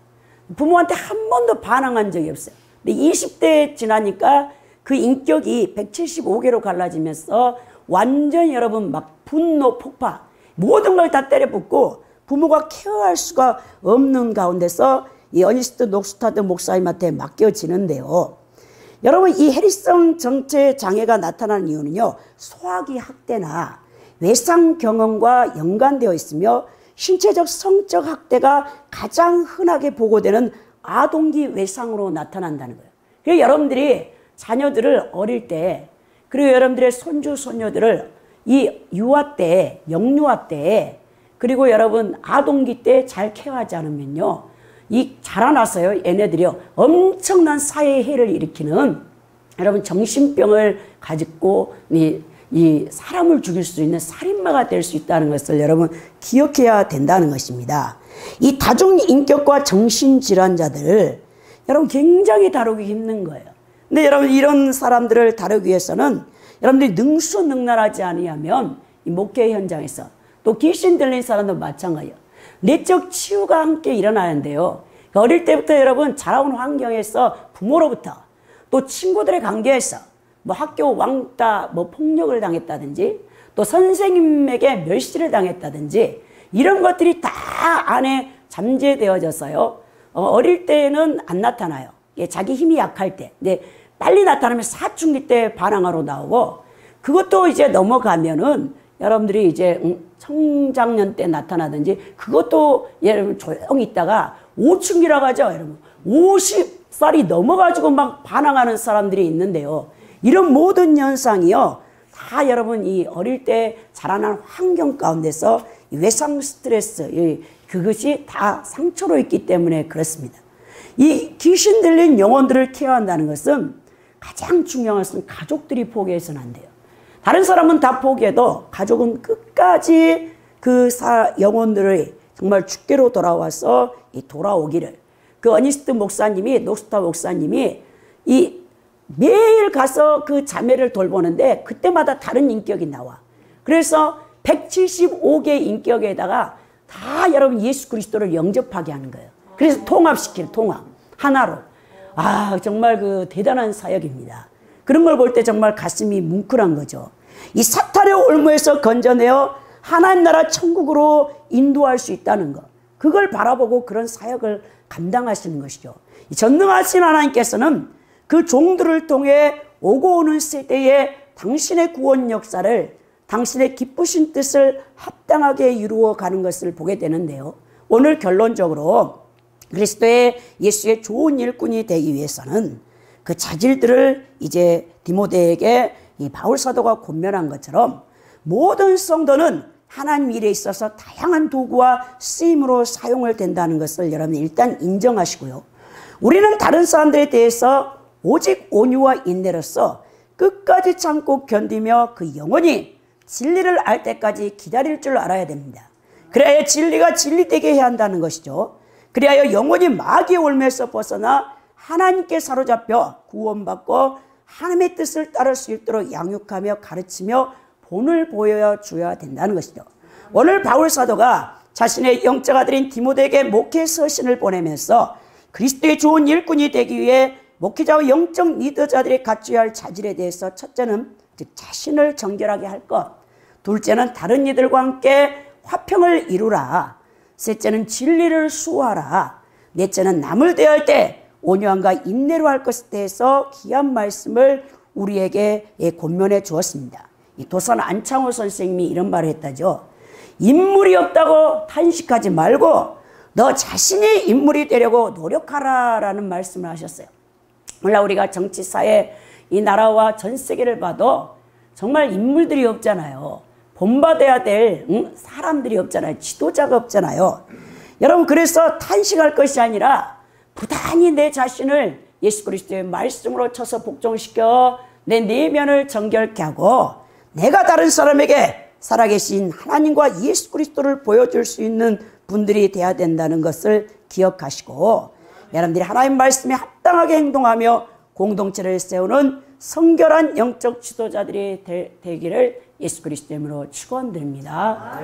부모한테 한 번도 반항한 적이 없어요. 근데 20대 지나니까 그 인격이 175개로 갈라지면서 완전히 여러분 막 분노 폭파, 모든 걸 다 때려붓고 부모가 케어할 수가 없는 가운데서 이 어니스트 녹스타드 목사님한테 맡겨지는데요. 여러분, 이 해리성 정체 장애가 나타나는 이유는요, 소화기 학대나 외상 경험과 연관되어 있으며 신체적 성적 학대가 가장 흔하게 보고되는 아동기 외상으로 나타난다는 거예요. 그래서 여러분들이 자녀들을 어릴 때, 그리고 여러분들의 손주 손녀들을 이 유아 때, 영유아 때, 그리고 여러분 아동기 때 잘 케어하지 않으면요, 이 자라나서요, 얘네들이요 엄청난 사회 해를 일으키는 여러분 정신병을 가지고 이 사람을 죽일 수 있는 살인마가 될 수 있다는 것을 여러분 기억해야 된다는 것입니다. 이 다중인격과 정신질환자들 여러분 굉장히 다루기 힘든 거예요. 근데 여러분 이런 사람들을 다루기 위해서는 여러분들이 능수능란하지 아니하면 이 목회 현장에서 또 귀신 들린 사람도 마찬가지예요. 내적 치유가 함께 일어나는데요. 어릴 때부터 여러분 자라온 환경에서 부모로부터 또 친구들의 관계에서 뭐 학교 왕따 뭐 폭력을 당했다든지 또 선생님에게 멸시를 당했다든지 이런 것들이 다 안에 잠재되어져서요. 어릴 때는 안 나타나요. 자기 힘이 약할 때. 근데 빨리 나타나면 사춘기 때 반항하러 나오고 그것도 이제 넘어가면은 여러분들이 이제 청장년 때 나타나든지 그것도 여러분 조용히 있다가 오춘기라고 하죠. 여러분 50살이 넘어가지고 막 반항하는 사람들이 있는데요. 이런 모든 현상이요. 다 여러분 이 어릴 때 자라난 환경 가운데서 외상 스트레스 그것이 다 상처로 있기 때문에 그렇습니다. 이 귀신 들린 영혼들을 케어한다는 것은 가장 중요한 것은 가족들이 포기해서는 안 돼요. 다른 사람은 다 포기해도 가족은 끝까지 그 영혼들을 정말 주께로 돌아와서 돌아오기를 그 어니스트 목사님이 녹스타 목사님이 이 매일 가서 그 자매를 돌보는데 그때마다 다른 인격이 나와. 그래서 175개 인격에다가 다 여러분 예수 그리스도를 영접하게 하는 거예요. 그래서 통합시키는 통합 하나로. 아 정말 그 대단한 사역입니다. 그런 걸 볼 때 정말 가슴이 뭉클한 거죠. 이 사탄의 올무에서 건져내어 하나님 나라 천국으로 인도할 수 있다는 것. 그걸 바라보고 그런 사역을 감당하시는 것이죠. 전능하신 하나님께서는 그 종들을 통해 오고 오는 세대에 당신의 구원 역사를 당신의 기쁘신 뜻을 합당하게 이루어 가는 것을 보게 되는데요. 오늘 결론적으로 그리스도의 예수의 좋은 일꾼이 되기 위해서는 그 자질들을 이제 디모데에게 이 바울 사도가 권면한 것처럼 모든 성도는 하나님 일에 있어서 다양한 도구와 쓰임으로 사용을 된다는 것을 여러분 일단 인정하시고요. 우리는 다른 사람들에 대해서 오직 온유와 인내로서 끝까지 참고 견디며 그 영혼이 진리를 알 때까지 기다릴 줄 알아야 됩니다. 그래야 진리가 진리되게 해야 한다는 것이죠. 그래야 영혼이 마귀의 올무에서 벗어나 하나님께 사로잡혀 구원받고 하나님의 뜻을 따를 수 있도록 양육하며 가르치며 본을 보여줘야 된다는 것이죠. 오늘 바울 사도가 자신의 영적 아들인 디모데에게 목회 서신을 보내면서 그리스도의 좋은 일꾼이 되기 위해 목회자와 영적 리더자들이 갖춰야 할 자질에 대해서 첫째는 즉 자신을 정결하게 할 것, 둘째는 다른 이들과 함께 화평을 이루라, 셋째는 진리를 수호하라, 넷째는 남을 대할 때 온유함과 인내로 할 것에 대해서 귀한 말씀을 우리에게 권면해 주었습니다. 이 도선 안창호 선생님이 이런 말을 했다죠. 인물이 없다고 탄식하지 말고 너 자신이 인물이 되려고 노력하라라는 말씀을 하셨어요. 물론 우리가 정치사회 이 나라와 전 세계를 봐도 정말 인물들이 없잖아요. 본받아야 될 사람들이 없잖아요. 지도자가 없잖아요. 여러분 그래서 탄식할 것이 아니라 부단히 내 자신을 예수 그리스도의 말씀으로 쳐서 복종시켜 내 내면을 정결케 하고 내가 다른 사람에게 살아계신 하나님과 예수 그리스도를 보여줄 수 있는 분들이 되어야 된다는 것을 기억하시고 여러분들이 하나님 말씀에 합당하게 행동하며 공동체를 세우는 성결한 영적 지도자들이 되기를 예수 그리스도 이름으로 축원드립니다.